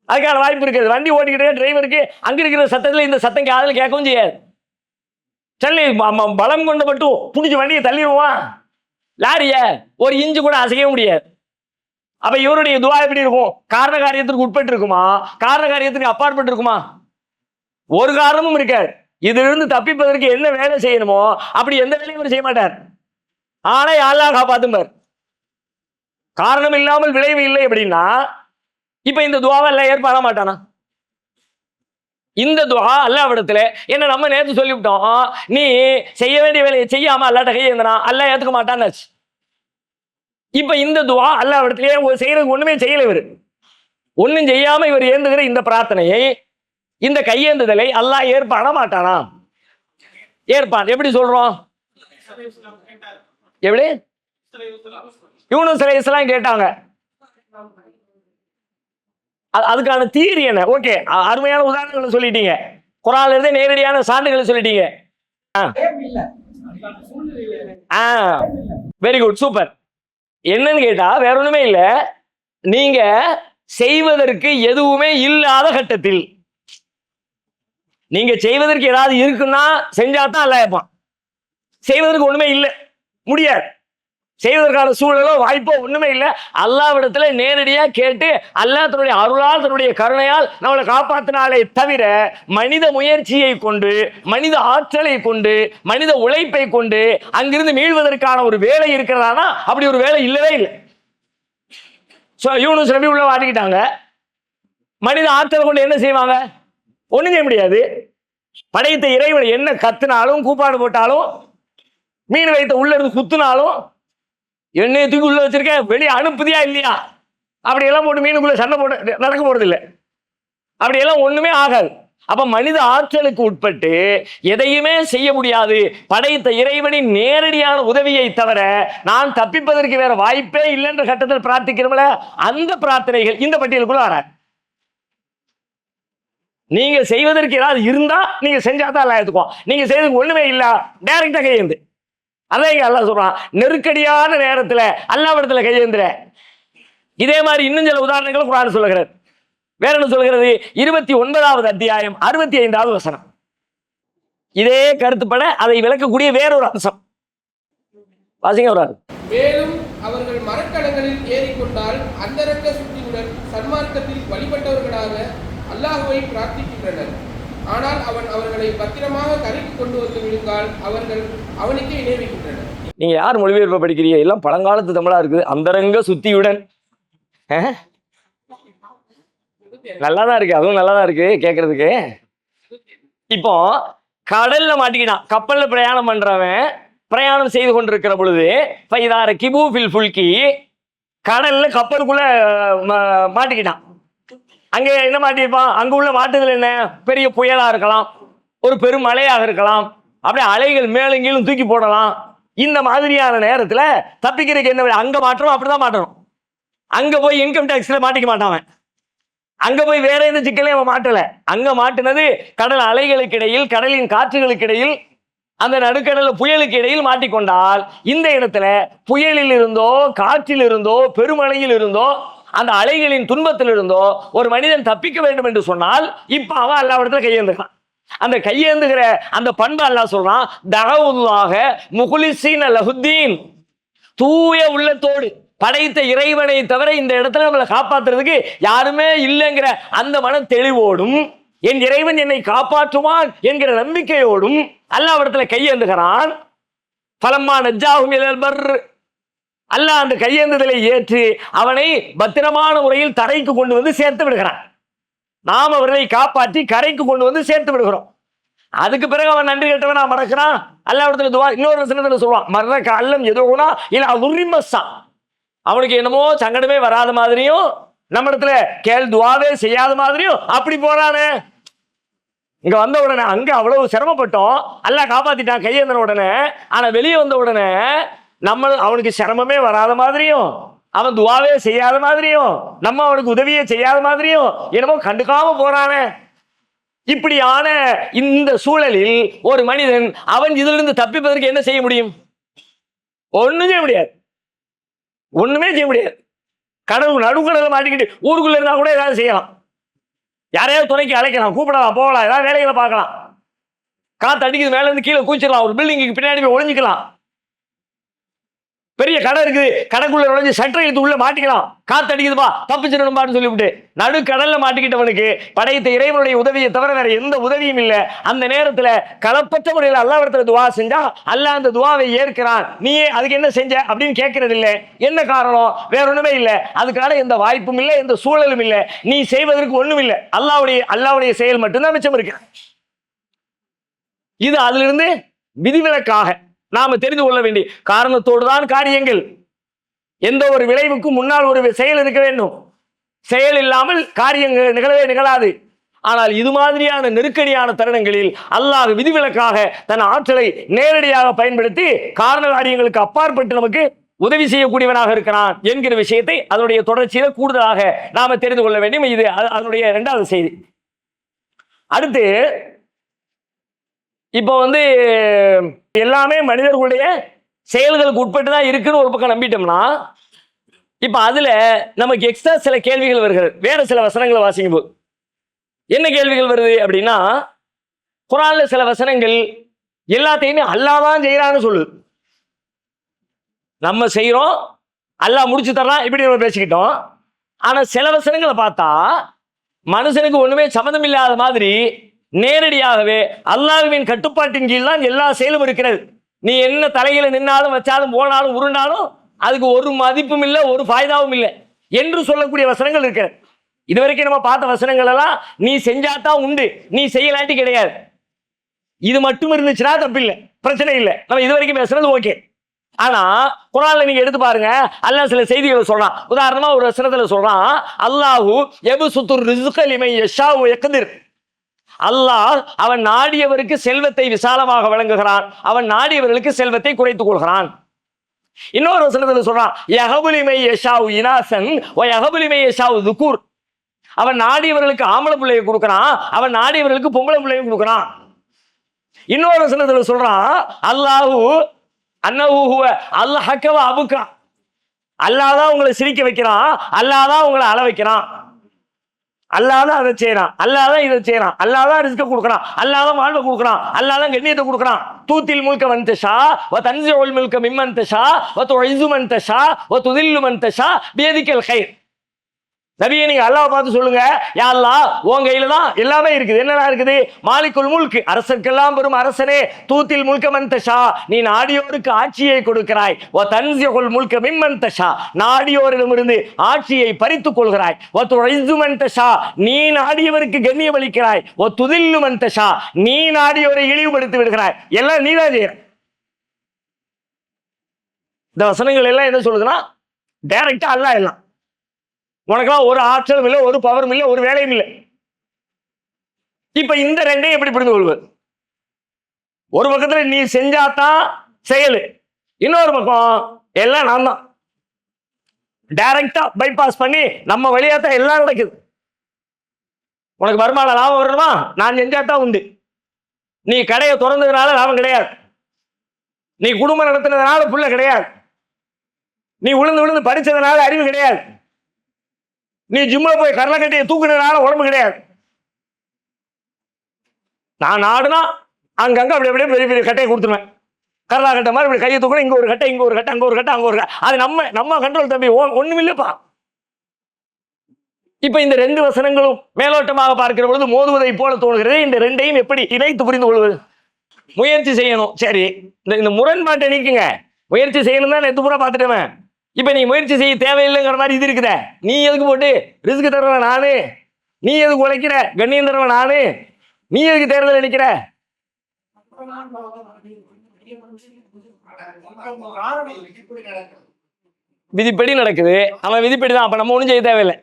அதுக்கான வாய்ப்பு இருக்குது. வண்டி ஓட்டிக்கிட்டே டிரைவருக்கு அங்க இருக்கிற சத்தத்துல இந்த சத்தம் காதுல கேட்கவும் செய்யாது. சரி, பலம் கொண்ட மட்டும் புடிச்சு வண்டியை தள்ளிடுவான், லாரிய ஒரு இன்ச்சு கூட அசைக்க முடியாது. அப்ப இவருடைய துவா எப்படி இருக்கும்? காரண காரியத்திற்கு உட்பட்டு இருக்குமா? காரண காரியத்துக்கு அப்பாற்பட்டு இருக்குமா? ஒரு காரணமும் இருக்காது. இதிலிருந்து தப்பிப்பதற்கு என்ன வேலை செய்யணுமோ அப்படி எந்த வேலையும் இவர் செய்ய மாட்டார். ஆனா அல்லாஹ் காப்பாத்தும்பார். காரணம் இல்லாமல் விளைவு இல்லை அப்படின்னா இப்ப இந்த துவாவை எல்லாம் ஏற்பாட மாட்டானா? இந்த துவா அல்லாஹ்விடத்துல என்ன நம்ம நேற்று சொல்லிவிட்டோம், நீ செய்ய வேண்டிய வேலையை செய்யாம அல்லாஹ்ட்ட கையை ஏந்தினா அல்லாஹ் ஏத்துக்க மாட்டான்னு. இப்ப இந்த துவா அல்லாஹ்விடத்திலே செய்யறதுக்கு ஒண்ணுமே செய்யல. இவர் ஒண்ணும் செய்யாம இவர் ஏந்துகிற இந்த பிரார்த்தனையை, இந்த கையேந்துதலை அல்லாஹ் ஏற்பாட மாட்டானா? ஏற்பான். எப்படி சொல்றோம்? எப்படி யூனுஸ் அலைஹிஸ்ஸலாம் கேட்டாங்க, அதுக்கான தீரி என்ன? ஓகே, அருமையான உதாரணங்களை சொல்லிட்டீங்க, குர்ஆன்ல இருந்து நேரடியான சான்றுகளை சொல்லிட்டீங்க. Very good, super. என்னன்னு கேட்டா வேற ஒண்ணுமே இல்ல, நீங்க செய்வதற்கு எதுவுமே இல்லாத கட்டத்தில், நீங்க செய்வதற்கு ஏதாவது இருக்குன்னா செஞ்சாதான் அல்லாஹ் ஏற்பான். செய்வதற்கு ஒண்ணுமே இல்லை, முடியாது, செய்வதற்கான சூழலோ வாய்ப்போ ஒண்ணுமே இல்லை. அல்லாஹ்விடத்துல நேரடியா கேட்டு அல்லாஹ் தன்னுடைய அருளால் தன்னுடைய கருணையால் நம்மளை காப்பாத்தினாலே தவிர மனித முயற்சியை கொண்டு, மனித ஆற்றலை கொண்டு, மனித உழைப்பை கொண்டு அங்கிருந்து மீள்வதற்கான ஒரு வேலை இருக்கிறதானா? அப்படி ஒரு வேலை இல்லவே இல்லை. யூனுஸ் நபி உள்ள மாட்டிக்கிட்டாங்க, மனித ஆற்றலை கொண்டு என்ன செய்வாங்க? ஒண்ணும் செய்ய முடியாது. படைத்த இறைவன் என்ன கத்துனாலும் கூப்பாடு போட்டாலும், மீன் வைத்த உள்ள இருந்து குத்துனாலும், எண்ணெய் தூக்கி உள்ள வச்சிருக்க வெளியே அனுப்புதியா இல்லையா, அப்படியெல்லாம் போட்டு மீனுக்குள்ள சண்டை போட்டு நடக்க போறது இல்லை, அப்படியெல்லாம் ஒண்ணுமே ஆகாது. அப்ப மனித ஆற்றலுக்கு உட்பட்டு எதையுமே செய்ய முடியாது. படைத்த இறைவனின் நேரடியான உதவியை தவிர நான் தப்பிப்பதற்கு வேற வாய்ப்பே இல்லைன்ற கட்டத்தில் பிரார்த்திக்கிறோம்ல, அந்த பிரார்த்தனைகள் இந்த பட்டியலுக்குள்ள வர. நீங்க செய்வதற்கு ஏதாவது இருந்தா நீங்க செஞ்சாதான் எல்லாம் ஏத்துக்குவோம். நீங்க செய்வதற்கு ஒண்ணுமே இல்ல, டைரக்டா கையேந்து. அதான் இங்க அல்லாஹ் சொல்றான், நெருக்கடியான நேரத்துல அல்லாஹ்விடத்துல கையேந்துற. இதே மாதிரி இன்னும் சில உதாரணங்கள் குர்ஆன் சொல்லுகிறது. வேற என்ன சொல்கிறது? 29வது அத்தியாயம் 65வது வசனம். இதே கருத்துப்பட அதை விளக்கக்கூடிய வேறொரு அம்சம் வாசிங்க. ஒரு மேலும் அவர்கள் மரக்கலங்களில் ஏறிக்கொண்டால் அந்தரங்க சுத்தியுடன் சன்மார்க்கத்தில் வழிபட்டவர்களாக அல்லாஹ்வை பிரார்த்திக்கின்றனர். ஆனால் அவன் அவர்களை பத்திரமாக கரைக்கு கொண்டு வந்து விழுந்தால் அவர்கள் அவனுக்கே இணைவிக்கின்றனர். நீங்க யார் மொழிபெயர்ப்பு படிக்கிறீங்க? எல்லாம் பழங்காலத்து தமிழா இருக்குது. அந்தரங்க சுத்தியுடன் நல்லாதான் இருக்கு, அதுவும் நல்லாதான் இருக்கு கேட்கறதுக்கு. இப்போ கடல்ல மாட்டிக்கிட்டான், கப்பல்ல பிரயாணம் பண்றவன் பிரயாணம் செய்து கொண்டிருக்கிற பொழுது ஃபைதார கிபு ஃபில் ஃபுல்கி, கடல்ல கப்பலுக்குள்ள மாட்டிக்கிட்டான். அங்க என்ன மாட்டிருப்பான்? அங்க உள்ள மாட்டுதல் என்ன? பெரிய புயலா இருக்கலாம், ஒரு பெரும் மழையாக இருக்கலாம், அப்படியே அலைகள் மேலும் கீழும் தூக்கி போடலாம். இந்த மாதிரியான நேரத்துல தப்பிக்கிறதுக்கு என்ன? அங்க மாற்றணும், அப்படிதான் மாட்டணும். அங்க போய் இன்கம் டாக்ஸ்ல மாட்டிக்க மாட்டான், அங்க போய் வேற எந்த சிக்கலையும் அவன் மாட்டல. அங்க மாட்டினது கடல் அலைகளுக்கு இடையில், கடலின் காற்றுகளுக்கு இடையில், அந்த நடுக்கடல புயலுக்கு இடையில் மாட்டிக்கொண்டால் இந்த இடத்துல புயலில் இருந்தோ, காற்றில் இருந்தோ, பெருமழையில் இருந்தோ, அந்த அலைகளின் துன்பத்தில் இருந்தோ ஒரு மனிதன் தப்பிக்க வேண்டும் என்று சொன்னால் இப்ப அவன் அல்லாஹ்விடத்துல கையேந்துகிறான். அந்த கையேந்துகிற அந்த பண்பு அல்லாஹ் சொல்றான், தஅவுல்லாஹ முக்லிஸீன லஹுத்தீன், தூய உள்ளத்தோடு படைத்த இறைவனை தவிர இந்த இடத்துல நம்மளை காப்பாற்றுறதுக்கு யாருமே இல்லைங்கிற அந்த மன தெளிவோடும், என் இறைவன் என்னை காப்பாற்றுவான் என்கிற நம்பிக்கையோடும் அல்லாஹ்விடத்துல கையேந்துகிறான். ஃபலம்மா நஜ்ஜாஹும் இலல் பர், அல்லாஹ் அந்த கையேந்துதலை ஏற்று அவனை பத்திரமான முறையில் தரைக்கு கொண்டு வந்து சேர்த்து விடுகிறான். நாம் அவர்களை காப்பாற்றி கரைக்கு கொண்டு வந்து சேர்த்து விடுகிறோம். அதுக்கு பிறகு அவன் நன்றி கேட்டவன் நான் மறக்கிறான். அல்லாஹ்விடத்துல துவா இன்னொரு வசனத்துல சொல்லுவான், மர்ரக அல்லம் எதுனா இல்ல உர்ரிமஸ்ஸா, அவனுக்கு என்னமோ சங்கடமே வராத மாதிரியும் நம்ம இடத்துல துவாவே செய்யாத மாதிரியும் அப்படி போறானே. இங்க வந்த உடனே அங்க அவ்வளவு சிரமப்பட்டோம், அல்லாஹ் காப்பாத்திட்டான் கையேந்தின உடனே. ஆனா வெளியே வந்த உடனே நம்ம அவனுக்கு சிரமமே வராத மாதிரியும் அவன் துவாவே செய்யாத மாதிரியும் நம்ம அவனுக்கு உதவியே செய்யாத மாதிரியும் என்னமோ கண்டுக்காம போறானே. இப்படியான இந்த சூழலில் ஒரு மனிதன் அவன் இதிலிருந்து தப்பிப்பதற்கு என்ன செய்ய முடியும்? ஒண்ணும் செய்ய முடியாது, ஒண்ணுமே செய்ய முடியாது. கடவுள் நடுக்கடல மாட்டிக்கிட்டு ஊருக்குள்ள இருந்தா கூட ஏதாவது செய்யலாம், யாரையாவது துணைக்கு அழைக்கலாம், கூப்பிடலாம், போகலாம், ஏதாவது வேலைகளை பார்க்கலாம், காத்து அடிக்குது மேல இருந்து கீழே கூச்சிடலாம், ஒரு பில்டிங்க்கு பின்னாடி போய் ஒளிஞ்சிக்கலாம். பெரிய கடை இருக்குது, கடைக்குள்ள நுழைஞ்சு சட்டை எடுத்து உள்ள மாட்டிக்கலாம், காத்து அடிக்குதுப்பா தப்பிச்சிடணும்பான்னு சொல்லிவிட்டு நடுக்கடல்ல மாட்டிக்கிட்டவனுக்கு படைத்த இறைவனுடைய உதவியை தவிர வேற எந்த உதவியும் இல்லை. அந்த நேரத்துல களப்பற்ற முறையில் அல்லாஹ்விடத்துல துவா செஞ்சா அல்லாஹ் அந்த துவாவை ஏற்கிறான். நீயே அதுக்கு என்ன செஞ்ச அப்படின்னு கேட்கறது இல்லை. என்ன காரணம்? வேற ஒண்ணுமே இல்லை, அதுக்கான எந்த வாய்ப்பும் இல்லை, எந்த சூழலும் இல்லை, நீ செய்வதற்கு ஒண்ணும் இல்லை. அல்லாஹ்வுடைய செயல் மட்டும்தான் மிச்சம் இருக்கு. இது அதிலிருந்து விதிவிலக்காக நாம தெரிந்து கொள்ள வேண்டிய காரணத்தோடு தான் காரியங்கள். எந்த ஒரு விளைவுக்கும் முன்னால் ஒரு செயல் இருக்க வேண்டும், செயல் இல்லாமல் காரியங்கள் நிகழவே நிகழாது. ஆனால் இது மாதிரியான நெருக்கடியான தருணங்களில் அல்லாஹ் விதிவிலக்காக தன் ஆற்றலை நேரடியாக பயன்படுத்தி காரண காரியங்களுக்கு அப்பாற்பட்டு நமக்கு உதவி செய்யக்கூடியவனாக இருக்கிறான் என்கிற விஷயத்தை அதனுடைய தொடர்ச்சியில கூடுதலாக நாம தெரிந்து கொள்ள வேண்டும். இது அதனுடைய இரண்டாவது செய்தி. அடுத்து இப்போ எல்லாமே மனிதர்களுடைய செயல்களுக்கு உட்பட்டு தான் இருக்குன்னு ஒரு பக்கம் நம்பிட்டோம்னா, இப்ப அதுல நமக்கு எக்ஸ்ட்ரா சில கேள்விகள் வருகிறது. வேற சில வசனங்களை வாசிக்கும் போது என்ன கேள்விகள் வருது அப்படின்னா, குர்ஆன்ல சில வசனங்கள் எல்லாத்தையுமே அல்லாஹ் தான் செய்யறான்னு சொல்லுது. நம்ம செய்யறோம், அல்லாஹ் முடிச்சு தரலாம், இப்படி நம்ம பேசிக்கிட்டோம். ஆனா சில வசனங்களை பார்த்தா மனுஷனுக்கு ஒண்ணுமே சம்மந்தம் இல்லாத மாதிரி நேரடியாகவே அல்லாஹ்வின் கட்டுப்பாட்டின் கீழ் தான் எல்லா செயலும் இருக்கிறது. நீ என்ன தலையில நின்னாலும் வச்சாலும் போனாலும் உருண்டாலும் அதுக்கு ஒரு மதிப்பும் இல்லை, ஒரு ஃபாய்தாவும் இல்லை என்று சொல்லக்கூடிய வசனங்கள் இருக்கிறது. இதுவரைக்கும் நம்ம பார்த்த வசனங்கள் எல்லாம் நீ செஞ்சாதான் உண்டு, நீ செய்யலாட்டி கிடையாது. இது மட்டும் இருந்துச்சுன்னா தப்பில்லை, பிரச்சனை இல்லை, நம்ம இதுவரைக்கும் பேசுறது ஓகே. ஆனா குர்ஆன்ல நீங்க எடுத்து பாருங்க, அல்லாஹ் சில செய்திகளை சொல்றான். உதாரணமா ஒரு வசனத்துல சொல்றான், அல்லாஹு யப்சுத்துர் ரிஸ்க லிமன் யஷாஉ வயக்திர். அல்லாஹ் அவன் நாடியவருக்கு செல்வத்தை விசாலமாக வழங்குகிறான், அவன் நாடியவர்களுக்கு செல்வத்தை குறைத்துக் கொள்கிறான். இன்னொரு வசனத்துல சொல்றான், யஹபுலிமை யஷாஉ இனாசன் வ யஹபுலிமை யஷாஉ துகூர். அவன் நாடியவர்களுக்கு ஆம்பளை பிள்ளையை கொடுக்கறான், அவன் நாடியவர்களுக்கு பொம்பளை பிள்ளையை கொடுக்கறான். இன்னொரு வசனத்துல சொல்றான், அல்லாஹு அன்னஹு ஹுவ அல்ஹக வ அபுகா. அல்லாஹ் தான் உங்களை சிரிக்க வைக்கிறான், அல்லாஹ் தான் உங்களை அழ வைக்கிறான், அல்லாஹ் தான் அதை செய்யறான், அல்லாஹ் தான் இதை செய்யறான், அல்லாஹ் தான் ரிஸ்க கொடுக்கறான், அல்லாஹ் தான் வாழ்வை கொடுக்கறான், அல்லாஹ் தான் கண்ணியத்தை கொடுக்கறான். தூத்தில் முல்க மன் தஷா வ தன்ஸிஉல் முல்க மிம்மன் தஷா வ துஇஸ்ஸு மன் தஷா வ துதில்லு மன் தஷா பியதிக்கல் கைர். நபியே நீங்க அல்லாஹ் பார்த்து சொல்லுங்க, யா அல்லாஹ் உன் கையில தான் எல்லாமே இருக்குது. என்னெல்லாம் இருக்குது? மாலிக்குல் முல்க், அரசர்க்கெல்லாம் பெரும் அரசனே. தூத்தில் முல்க மன் தஷா, நீ நாடியோருக்கு ஆட்சியை கொடுக்கிறாய். வ தன்ஸிஉல் முல்க மிம்மன் தஷா, நாடியோரிடமிருந்து ஆட்சியை பறித்துக் கொள்கிறாய். வ துஇஸ்ஸு மன் தஷா, நீ நாடியவருக்கு கண்ணியம் அளிக்கிறாய். வ துதில்லு மன் தஷா, நீ நாடியோரை இழிவுபடுத்தி விடுகிறாய். எல்லாம் நீதான் செய்யற. இந்த வசனங்கள் எல்லாம் என்ன சொல்லுதுன்னா, டைரக்டா அல்லாஹ் எல்லாம், உனக்கெல்லாம் ஒரு ஆற்றலும் இல்லை, ஒரு பவரும் இல்லை, ஒரு வேலையும் இல்லை. இப்ப இந்த ரெண்டையும் எப்படி புரிந்து கொள்வது? ஒரு பக்கத்துல நீ செஞ்சாதான் செயல், இன்னொரு பக்கம் எல்லாம் நான் தான், டைரக்டா பைபாஸ் பண்ணி நம்ம வழியாத்தான் எல்லாம் நடக்குது. உனக்கு வருமான லாபம் வரணுமா? நான் செஞ்சாதான் உண்டு. நீ கடையை திறந்ததுனால லாபம் கிடையாது, நீ குடும்பம் நடத்தினதுனால புள்ள கிடையாது, நீ விழுந்து விழுந்து படிச்சதுனால அறிவு கிடையாது, நீ ஜிம்ல போய் கரலக்கட்டையை தூக்குனதுனால உடம்பு கிடையாது. நான் நாடுனா அங்கங்க அப்படி அப்படியே பெரிய பெரிய கட்டையை கொடுத்துருவேன். கரலா கட்டை மாதிரி இப்படி கையை தூக்கணும், இங்க ஒரு கட்டை, இங்க ஒரு கட்டை, அங்க ஒரு கட்டை, அங்க ஒரு கட்டை. அது நம்ம கண்ட்ரோல் தம்பி, ஒண்ணும் இல்லப்பா. இப்ப இந்த ரெண்டு வசனங்களும் மேலோட்டமாக பார்க்கிற பொழுது மோதுவதை போல தோணுகிறது. இந்த ரெண்டையும் எப்படி இணைத்து புரிந்து கொள்வது? முயற்சி செய்யணும். சரி, இந்த முரண்பாட்டை நீக்குங்க. முயற்சி செய்யணும் தான் நேற்று பூரா பார்த்துட்டேன். இப்ப நீ முயற்சி செய்ய தேவையில்லைங்கிற மாதிரி இது இருக்குத. நீ எதுக்கு போட்டு ரிஸ்க் தருவன் நானு, நீ எதுக்கு உழைக்கிற, கண்ணியம் தருவன் நானு, நீ எதுக்கு தேர்தல் நினைக்கிற? விதிப்படி நடக்குது, அவன் விதிப்படி தான். அப்ப நம்ம ஒண்ணும் செய்ய தேவையில்லை.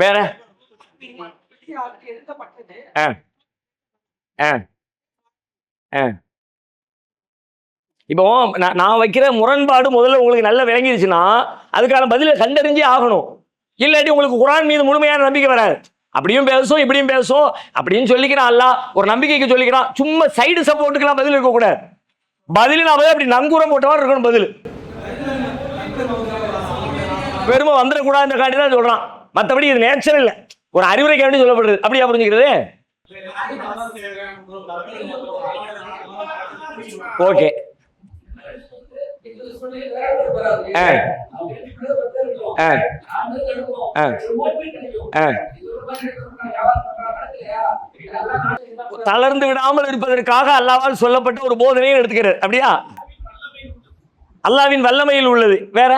வேற ஆ ஆ இப்போ நான் வைக்கிற முரண்பாடு முதல்ல உங்களுக்கு நல்லா விளங்கிடுச்சுன்னா அதுக்கான பதிலை கண்டறிஞ்சே ஆகணும். இல்லாட்டி உங்களுக்கு குர்ஆன் மீது முழுமையான நம்பிக்கை வராது. அப்படியும் பேசும் இப்படியும் பேசும் அப்படின்னு சொல்லிக்கிறான் அல்லாஹ், ஒரு நம்பிக்கைக்கு சொல்லிக்கிறான். சும்மா சைடு சப்போர்ட்டுக்கெல்லாம் பதில் இருக்கக்கூடாது. பதில் நான் அப்படி நங்கூரம் போட்டவா இருக்கணும். பதில் பெருமை வந்துடக்கூடாதுன்ற காட்டி தான் சொல்றான். மற்றபடி இது நேச்சர் இல்லை, ஒரு அறிவுரை கேட்டு சொல்லப்படுறது. அப்படியா புரிஞ்சுக்கிறது? ஓகே. தளர்ந்து விடாமல் இருப்பதற்காக அல்லாஹ்வால் சொல்லப்பட்ட ஒரு போதனையை எடுத்துக்கிறது. அப்படியா? அல்லாஹ்வின் வல்லமையில் உள்ளது. வேற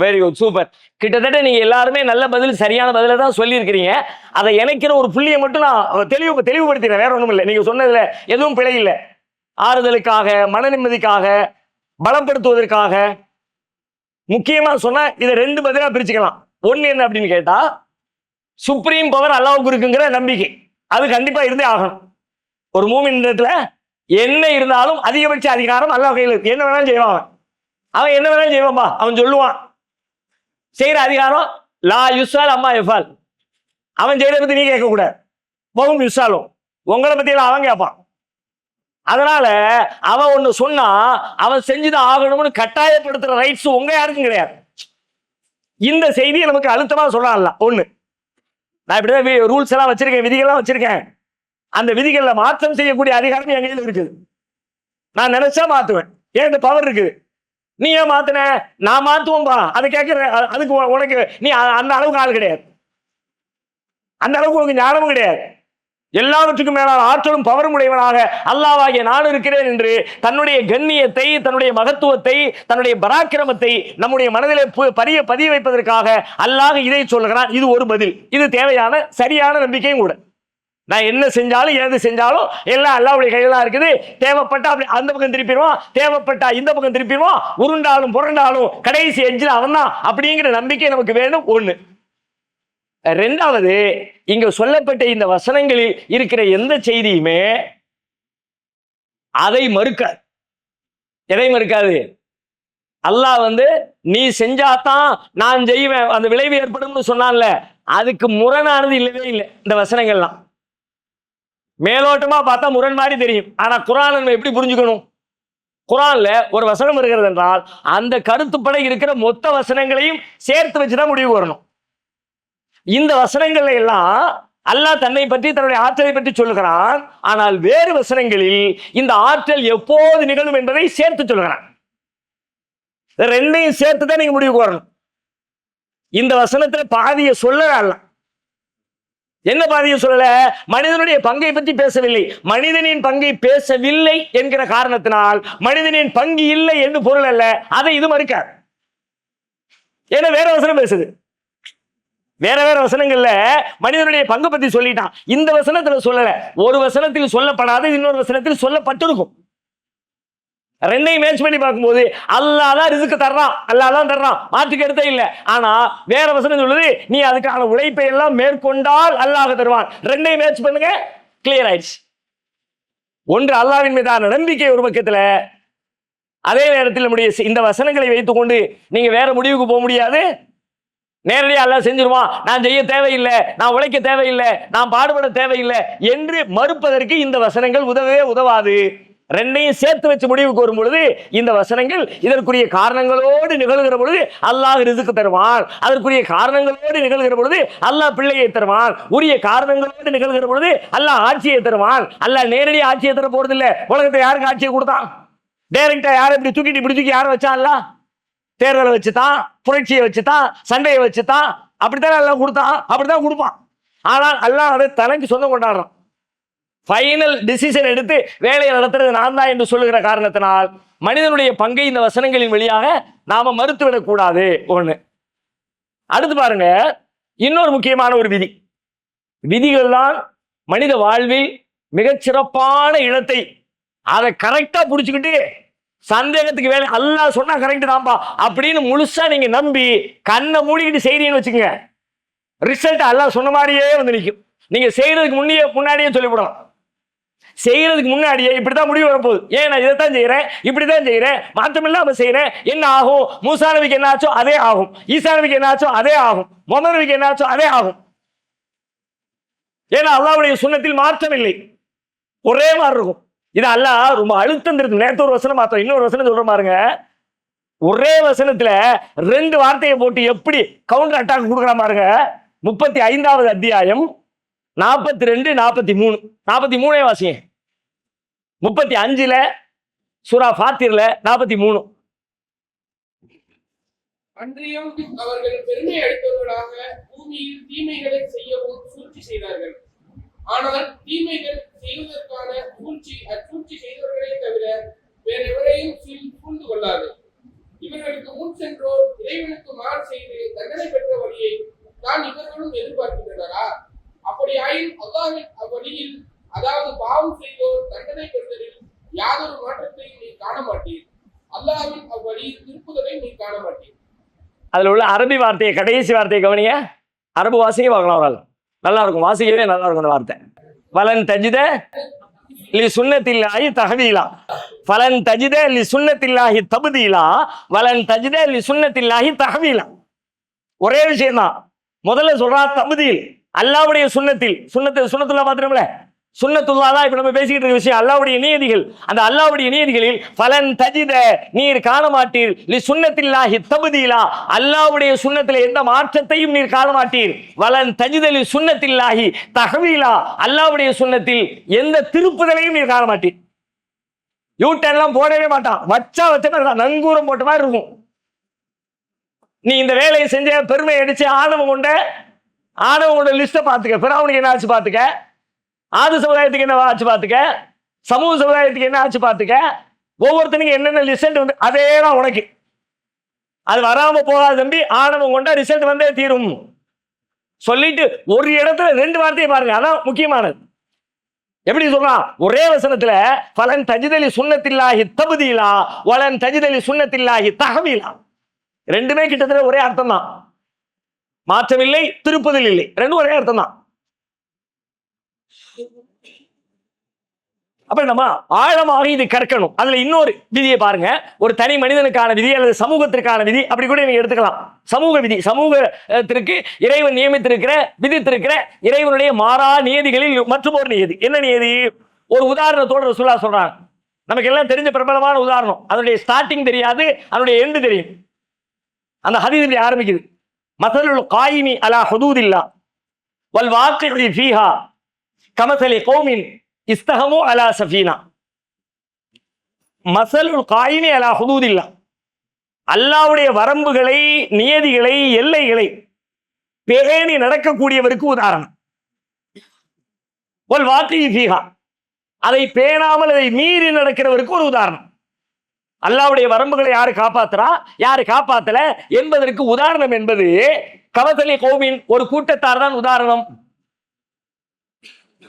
வெரி குட், சூப்பர். கிட்டத்தட்ட நீங்க எல்லாருமே நல்ல பதில், சரியான பதில தான் சொல்லி இருக்கிறீங்க. அதை இணைக்கிற ஒரு புள்ளியை மட்டும் நான் தெளிவுபடுத்திக்கிறேன். வேற ஒண்ணும் இல்லை. நீங்க சொன்னதுல எதுவும் பிழை இல்லை. ஆறுதலுக்காக, மன நிம்மதிக்காக, பலப்படுத்துவதற்காக, முக்கியமா சொன்னா இதை 2 பதிலா பிரிச்சுக்கலாம். ஒண்ணு என்ன அப்படின்னு கேட்டா, சுப்ரீம் பவர் அல்லாஹ்வுக்கு இருக்குங்கிற நம்பிக்கை. அது கண்டிப்பா இருந்தே ஆகணும். ஒரு மூமின்ல என்ன இருந்தாலும் அதிகபட்ச அதிகாரம் அல்லாஹ் கையில் இருக்கு. என்ன வேணாலும் செய்வான். அவன் என்ன வேணாலும் செய்வான்பா. அவன் சொல்லுவான். செய்யற அதிகாரம் லா யுஸ்ஸால் அம்மா எஃபால். அவன் செய்யறத பத்தி நீ கேட்கக்கூடாது. போகும் யுஸ்ஸாலும் உங்களை பத்தி எல்லாம் அவன் கேட்பான். அதனால அவன் ஒண்ணு சொன்னா அவன் செஞ்சுதான் ஆகணும்னு கட்டாயப்படுத்துற ரைட்ஸ் உங்க யாருக்கும் கிடையாது. இந்த செய்தியை நமக்கு அழுத்தமா சொல்லலாம். ஒண்ணு, நான் இப்படிதான் ரூல்ஸ் எல்லாம் வச்சிருக்கேன், விதிகள்லாம் வச்சிருக்கேன். அந்த விதிகள்ல மாற்றம் செய்யக்கூடிய அதிகாரம் என் கையில் இருக்குது. நான் நினைச்சா மாத்துவேன். ஏன் பவர் இருக்குது. நீ ஏன் மாத்தின? நான் மாத்துவோம்பா. அதை கேட்கிற அதுக்கு உனக்கு நீ அந்த அளவுக்கு ஆள் கிடையாது. அந்த அளவுக்கு உனக்கு ஞானமும் கிடையாது. எல்லாவற்றுக்கும் மேலான ஆற்றலும் பவரும் உடையவனாக அல்லாஹ்வாகிய நான் இருக்கிறேன் என்று தன்னுடைய கண்ணியத்தை, தன்னுடைய மகத்துவத்தை, தன்னுடைய பராக்கிரமத்தை நம்முடைய மனதிலே பதிய வைப்பதற்காக அல்லாஹ் இதை சொல்லுகிறான். இது ஒரு பதில். இது தேவையான சரியான நம்பிக்கையும் கூட. நான் என்ன செஞ்சாலும் ஏது செஞ்சாலும் எல்லாம் அல்லாஹ்வுடைய கையில இருக்குது. தேவைப்பட்டா அப்படி அந்த பக்கம் திருப்பிடுவான், தேவைப்பட்டா இந்த பக்கம் திருப்பிடுவான். உருண்டாலும் புரண்டாலும் கடைசி எஞ்சில் அவன் தான் அப்படிங்கிற நம்பிக்கை நமக்கு வேணும். ஒண்ணு. ரெண்டாவது, இங்க சொல்லப்பட்ட இந்த வசனங்களில் இருக்கிற எந்த செய்தியுமே அதை மறுக்காது. எதை மறுக்காது? அல்லாஹ் நீ செஞ்சாதான் நான் செய்வேன், அந்த விளைவு ஏற்படும் சொன்னான்ல, அதுக்கு முரணானது இல்லவே இல்லை. இந்த வசனங்கள்லாம் மேலோட்டமா பார்த்தா முரண் மாதிரி தெரியும். ஆனா குர்ஆன் நம்ம எப்படி புரிஞ்சுக்கணும்? குர்ஆன்ல ஒரு வசனம் இருக்கிறது என்றால் அந்த கருத்துப்பட இருக்கிற மொத்த வசனங்களையும் சேர்த்து வச்சுதான் முடிவு வரணும். இந்த வசனங்கள்ல எல்லாம் அல்லாஹ் தன்னை பற்றி, தன்னுடைய ஆற்றலை பற்றி சொல்லுகிறான். ஆனால் வேறு வசனங்களில் இந்த ஆற்றல் எப்போது நிகழும் என்பதை சேர்த்து சொல்லுகிறான். ரெண்டையும் சேர்த்து தான் நீங்க முடிவுக்கு வரணும். இந்த வசனத்துல பாதியை சொல்லல. அல்ல என்ன பாதியை சொல்லல? மனிதனுடைய பங்கை பற்றி பேசவில்லை. மனிதனின் பங்கை பேசவில்லை என்கிற காரணத்தினால் மனிதனின் பங்கு இல்லை என்று பொருள் அல்ல. அதை இது மறுக்காது. ஏன்னா வேற வசனம் பேசுது. வேற வேற வசனங்கள்ல மனிதனுடைய பங்கு பத்தி சொல்லிட்டான். இந்த வசனத்துல சொல்லல. ஒரு வசனத்தில் சொல்லப்படாது, இன்னொரு வசனத்தில் சொல்லப்பட்டிருக்கும். ரெண்டையும் மேட்ச் பண்ணி பார்க்கும்போது அல்லாஹ் தான் ரிஸ்க் தர்றான், அல்லாஹ் தான் தர்றான், மாற்றுக்கு எடுத்தே இல்லை. ஆனா வேற வசனம் சொல்லுது நீ அதுக்கான உழைப்பை எல்லாம் மேற்கொண்டால் அல்லாஹ் தருவான். ரெண்டையும் மேட்ச் பண்ணுங்க, கிளியர் ஆயிடுச்சு. ஒன்று அல்லாஹ்வின் மீதான நம்பிக்கை ஒரு பக்கத்துல, அதே நேரத்தில் நம்முடைய இந்த வசனங்களை வைத்துக் கொண்டு நீங்க வேற முடிவுக்கு போக முடியாது. நேரடியாக அல்லாஹ் செஞ்சிருவான், நான் செய்ய தேவையில்லை, நான் உழைக்க தேவையில்லை, நான் பாடுபட தேவையில்லை என்று மறுப்பதற்கு இந்த வசனங்கள் உதவவே உதவாது. ரெண்டையும் சேர்த்து வச்சு முடிவுக்கு வரும் பொழுது இந்த வசனங்கள் இதற்குரிய காரணங்களோடு நிகழ்கிற பொழுது அல்லாஹ் ரிஸ்க் தருவான். அதற்குரிய காரணங்களோடு நிகழ்கிற பொழுது அல்லாஹ் பிள்ளையை தருவான். உரிய காரணங்களோடு நிகழ்கிற பொழுது அல்லாஹ் ஆட்சியை தருவான். அல்லாஹ் நேரடி ஆட்சியை தர போறது இல்லை. உலகத்தை யாருக்கு ஆட்சியை கொடுத்தான்? டைரக்டா யாரை இப்படி தூக்கி யாரை வச்சான்? அல்லாஹ் தேர்தலை வச்சுதான், புரட்சியை வச்சுதான், சண்டையை வச்சுதான், அப்படித்தான் எல்லாம் கொடுத்தான், அப்படித்தான் கொடுப்பான். ஆனால் அல்லாஹ் அதை தனக்கு சொந்தம் கொண்டாடுறான். ஃபைனல் டிசிஷன் எடுத்து வேலையை நடத்துறது நான் தான் என்று சொல்லுகிற காரணத்தினால் மனிதனுடைய பங்கை இந்த வசனங்களின் வழியாக நாம மறுத்துவிடக் கூடாது. ஒண்ணு. அடுத்து பாருங்க, இன்னொரு முக்கியமான ஒரு விதி. விதிகள் தான் மனித வாழ்வில் மிகச்சிறப்பான இடத்தை அதை கரெக்டா புடிச்சுக்கிட்டு சந்தேகத்துக்கு வேலை அல்லாஹ் சொன்னா கரெக்ட் தான்ப்பா அப்படின்னு முழுசா நீங்க நம்பி கண்ணை மூடிக்கிட்டு செய்றீங்கன்னு வச்சுக்கோங்க, ரிசல்ட் அல்லாஹ் சொன்ன மாதிரியே வந்து நிற்கும். நீங்க செய்யறதுக்கு முன்னாடியே சொல்லிவிடலாம். செய்யறதுக்கு முன்னாடியே இப்படித்தான் முடிவு வரப்போகுது, ஏன் நான் இதைத்தான் செய்யறேன், இப்படித்தான் செய்யறேன், மாற்றம் இல்லாம செய்யறேன், என்ன ஆகும்? மூசா நபிக்கு என்ன ஆச்சோ அதே ஆகும், ஈசா நபிக்கு என்ன ஆச்சோ அதே ஆகும், முகமது நபிக்கு என்ன ஆச்சோ அதே ஆகும். ஏன்னா அல்லாஹ்வுடைய சுன்னத்தில் மாற்றம் இல்லை, ஒரே மாதிரி இருக்கும். இது அல்லாஹ் ரொம்ப அழுத்தம் இருக்கு. நேற்று ஒரு வசனம் பார்த்தோம், இன்னொரு வசனம் சொல்ற பாருங்க. ஒரே வசனத்துல 2 வார்த்தையை போட்டு எப்படி கவுண்டர் அட்டாக் கொடுக்குற பாருங்க. 35வது அத்தியாயம் 42, 43. 43 வாசிங்க. 35ல சூரா ஃபாத்திர்ல 43. அன்றியும் அவர்கள் பெருமை அளித்தவர்களாக பூமியில் தீமைகளை செய்யவும் சூழ்ச்சி செய்தார்கள். ஆனால் தீமைகள் செய்வதற்கான அச்சூழ்ச்சி செய்தவர்களே தவிர வேறெவரையும் சூழ்ந்து கொள்ளாது. இவர்களுக்கு முன் சென்றோர் இறைவனுக்கு மாறு செய்து தண்டனை பெற்ற வழியை தான் இவர்களும் எதிர்பார்க்கின்றனரா? அப்படியாயின் அல்லாஹ்வின் அவ்வழியில், அதாவது பாவம் செய்தோர் தண்டனை பெறுவதில் யாதொரு மாற்றத்தையும் நீ காண மாட்டீர். அல்லாஹ்வின் அவ்வழியில் திருப்புதலை நீ காண மாட்டீர். அதுல உள்ள அரபி வார்த்தையை, கடைசி வார்த்தையை கவனிங்க. அரபு வாசிக்க பார்க்கலாம், ஒரு ஆள் நல்லா இருக்கும், வாசிக்கவே நல்லா இருக்கும் அந்த வார்த்தை. வலன் தஜித லி சுன்னத்தில்லாஹி தஹ்வீலா, ஃபலன் தஜித லி சுன்னத்தில்லாஹி தப்தீலா, வலன் தஜித லி சுன்னத்தில்லாஹி தஹ்வீலா. ஒரே விஷயம் தான். முதல்ல சொல்றா தப்தீல், அல்லாஹ்வுடைய சுன்னத்தில், சுன்னத்துல்லா பாத்துறோம்ல, சுன்னத்துல்லா தான் இப்ப நம்ம பேசிக்கிட்டு இருக்க விஷயம், அல்லாஹ்வுடைய நியதிகள். அந்த அல்லாஹ்வுடைய நியதிகளில் ஃபலன் தஜித நீர் காண மாட்டீர், லி சுன்னத்தில்லாஹி தப்தீலா அல்லாஹ்வுடைய சுன்னத்திலே எந்த மாற்றத்தையும் நீர் காண மாட்டீர், வலன் தஜித லி சுன்னத்தில்லாஹி தஹ்வீலா அல்லாஹ்வுடைய சுன்னத்தில் எந்த திருப்புதலையும் நீர் காண மாட்டீர். யூட்டர்ன்லாம் போடவே மாட்டான், வச்சா நங்கூரம் போட்ட மாதிரி இருக்கும். நீ இந்த வேலையை செஞ்ச, பெருமை அடிச்சு ஆணவம் கொண்ட லிஸ்ட்டை பார்த்துக்க. பிறவுனுக்கு என்ன ஆச்சு பார்த்துக்க, ஆது சமுதாயத்துக்கு என்ன ஆச்சு பார்த்துக்க, சமூக சமுதாயத்துக்கு என்ன ஆச்சு பார்த்துக்க. ஒவ்வொருத்தனுக்கு என்னென்ன ரிசல்ட் வந்து அதே தான் உனக்கு. அது வராம போகாது தம்பி, ஆணவம் கொண்ட ரிசல்ட் வந்தே தீரும் சொல்லிட்டு ஒரு இடத்துல 2 வார்த்தையை பாருங்க, அதான் முக்கியமானது. எப்படி சொல்றான்? ஒரே வசனத்துல ஃபலன் தஜிதலி சுன்னத்தில்லாஹி தப்தீலா வலன் தஜிதலி சுன்னத்தில்லாஹி தஹ்வீலா. ரெண்டுமே கிட்டத்தட்ட ஒரே அர்த்தம் தான். மாற்றம் இல்லை, திருப்புதல் இல்லை, ரெண்டும் ஒரே அர்த்தம் தான். அப்ப நம்ம ஆழமாக இது கற்கணும். அதுல இன்னொரு விதியை பாருங்க, ஒரு தனி மனிதனுக்கான விதி அல்லது சமூகத்திற்கான விதி, அப்படி கூட நீங்க எடுத்துக்கலாம். சமூக விதி, சமூகத்திற்கு இறைவன் விதித்திருக்கிற இறைவனுடைய மாறா நியதிகளில் மற்றும் ஒரு நியதி. என்ன நியதி? ஒரு உதாரணத்தோட ரசூலுல்லாஹ் சொல்றாங்க. நமக்கு எல்லாம் தெரிஞ்ச பிரபலமான உதாரணம், அதனுடைய ஸ்டார்டிங் தெரியாது, அதனுடைய எண்டு தெரியும். அந்த ஹதீஸ் இப்படி ஆரம்பிக்குது, மஸலுல் காயிமி அலா ஹுதூதில்லாஹ் வல் வாக்கிஇ ஃபீஹா கமஸலி கௌமின் இஸ்தஹமு அலா சஃபீனா. மஸலுல் காயிமி அலா ஹுதூதில்லாஹ் அல்லாஹ்வுடைய வரம்புகளை, நியதிகளை, எல்லைகளை பேணி நடக்கக்கூடியவருக்கு உதாரணம். வல் வாக்கிஇ ஃபீஹா அதை பேணாமல் அதை மீறி நடக்கிறவருக்கு ஒரு உதாரணம். அல்லாஹ்வுடைய வரம்புகளை யாரு காப்பாத்துறா, யாரு காப்பாத்தல என்பதற்கு உதாரணம் என்பது கமஸலி கௌமின் ஒரு கூட்டத்தார் தான் உதாரணம்.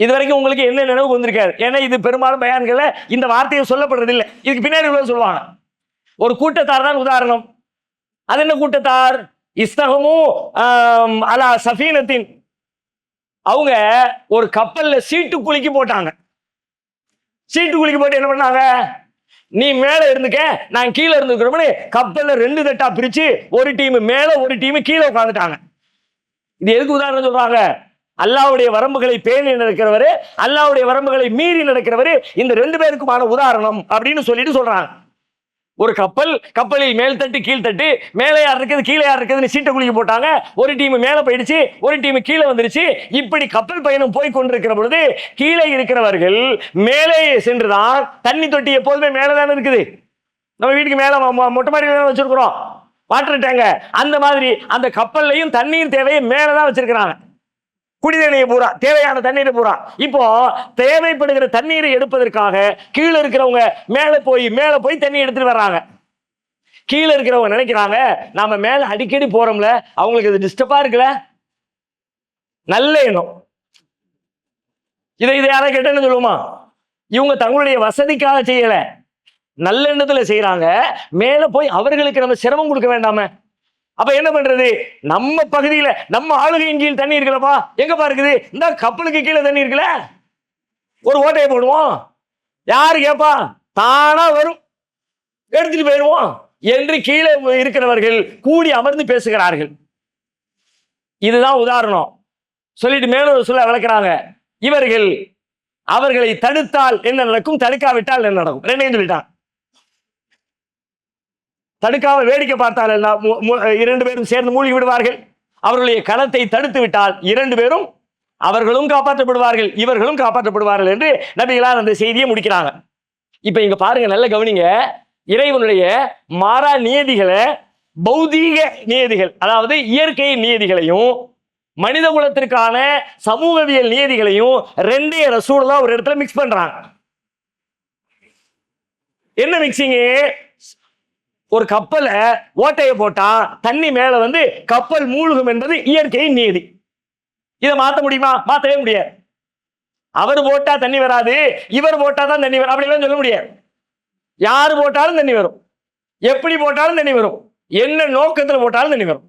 இதுவரைக்கும் உங்களுக்கு என்ன நினைவு வந்திருக்காரு? ஏன்னா இது பெரும்பாலும் பயான்களை இந்த வார்த்தையை சொல்லப்படுறது இல்லை, இதுக்கு பின்னாடி சொல்லுவாங்க. ஒரு கூட்டத்தார் தான் உதாரணம். அது என்ன கூட்டத்தார்? இஸ்தஹமு அலா சஃபீனத்தின், அவங்க ஒரு கப்பல்ல சீட்டு குலுக்கி போட்டாங்க. சீட்டு குலுக்கி போட்டு என்ன பண்ணாங்க? நீ மேல இருந்துக்க, நான் கீழே இருந்துக்கிறோம்னு கப்பல்ல 2 தட்டா பிரிச்சு ஒரு டீம் மேல ஒரு டீம் கீழே உட்காந்துட்டாங்க. இது எதுக்கு உதாரணம் சொல்றாங்க? அல்லாஹ்வுடைய வரம்புகளை பேணி நடக்கிறவரு, அல்லாஹ்வுடைய வரம்புகளை மீறி நடக்கிறவரு, இந்த 2 பேருக்குமான உதாரணம் அப்படின்னு சொல்லிட்டு சொல்றாங்க. ஒரு கப்பலில் மேல் தட்டு கீழ் தட்டு, மேலே யார் இருக்குது கீழே யார் இருக்குதுன்னு சீட்டை குலுக்கி போட்டாங்க. ஒரு டீம் மேலே போயிடுச்சு, ஒரு டீம் கீழே வந்துருச்சு. இப்படி கப்பல் பயணம் போய் கொண்டிருக்கிற பொழுது கீழே இருக்கிறவர்கள் மேலே சென்றுதான், தண்ணி தொட்டி எப்போதுமே மேலே தானே இருக்குது, நம்ம வீட்டுக்கு மேலே மொட்டை மாடி வச்சிருக்கிறோம் வாட்டர் டேங்க, அந்த மாதிரி அந்த கப்பல்லையும் தண்ணீர் தேவையை மேலே தான் வச்சிருக்கிறாங்க. குடிதண்ணீர் பூரா, தேவையான தண்ணீரை பூரா. இப்போ தேவைப்படுகிற தண்ணீரை எடுப்பதற்காக கீழே இருக்கிறவங்க மேலே போய் தண்ணி எடுத்துட்டு வர்றாங்க. கீழே இருக்கிறவங்க நினைக்கிறாங்க, நாம மேல அடிக்கடி போறோம்ல, அவங்களுக்கு இது டிஸ்டர்பா இருக்குல்ல, நல்ல எண்ணம். இதை யாரை கேட்டேன்னு சொல்லுவோமா? இவங்க தங்களுடைய வசதிக்காக செய்யல, நல்லெண்ணத்துல செய்யறாங்க. மேல போய் அவர்களுக்கு நம்ம சிரமம் கொடுக்க வேண்டாம. அப்ப என்ன பண்றது? நம்ம பகுதியில நம்ம ஆளுகையின் கீழ் தண்ணி இருக்குல்லப்பா, எங்கப்பா இருக்குது? இந்த கப்பலுக்கு கீழே தண்ணி இருக்குல்ல, ஒரு ஓட்டையை போடுவோம். யாரு கேப்பா? தானா வரும், எடுத்துட்டு போயிடுவோம் என்று கீழே இருக்கிறவர்கள் கூடி அமர்ந்து பேசுகிறார்கள். இதுதான் உதாரணம். சொல்லிட்டு மேலும் சொல்ல விளக்குறாங்க. இவர்கள் அவர்களை தடுத்தால் என்ன நடக்கும், தடுக்காவிட்டால் என்ன நடக்கும், ரெண்டையும் சொல்லிட்டான். தடுக்காம வேடிக்கை பார்த்தால் இரண்டு பேரும் சேர்ந்து மூழ்கி விடுவார்கள். அவர்களுடைய களத்தை தடுத்து விட்டால் இரண்டு பேரும், அவர்களும் காப்பாற்றப்படுவார்கள், இவர்களும் காப்பாற்றப்படுவார்கள் என்று நபிகளார் அந்த செய்தியை முடிக்கிறாங்க. இப்ப இங்க பாருங்க, நல்ல கவனிங்க. இறைவனுடைய மாறா நியதிகளை, பௌதீக நியதிகள், அதாவது இயற்கை நியதிகளையும் மனித குலத்திற்கான சமூகவியல் நியதிகளையும் ரெண்டே ரசூலுல்லாஹ் ஒரு இடத்துல மிக்ஸ் பண்றாங்க. என்ன மிக்சிங்? ஒரு கப்பலை ஓட்டையை போட்டா தண்ணி மேல வந்து கப்பல் மூழ்கும் என்பது இயற்கையின் நியதி. இதை மாத்த முடியுமா? மாத்தவே முடியாது. அவர் போட்டா தண்ணி வராது, இவர் போட்டா தான் தண்ணி வரும் அப்படிலாம் சொல்ல முடியாது. யாரு போட்டாலும் தண்ணி வரும், எப்படி போட்டாலும் தண்ணி வரும், என்ன நோக்கத்துல போட்டாலும் தண்ணி வரும்.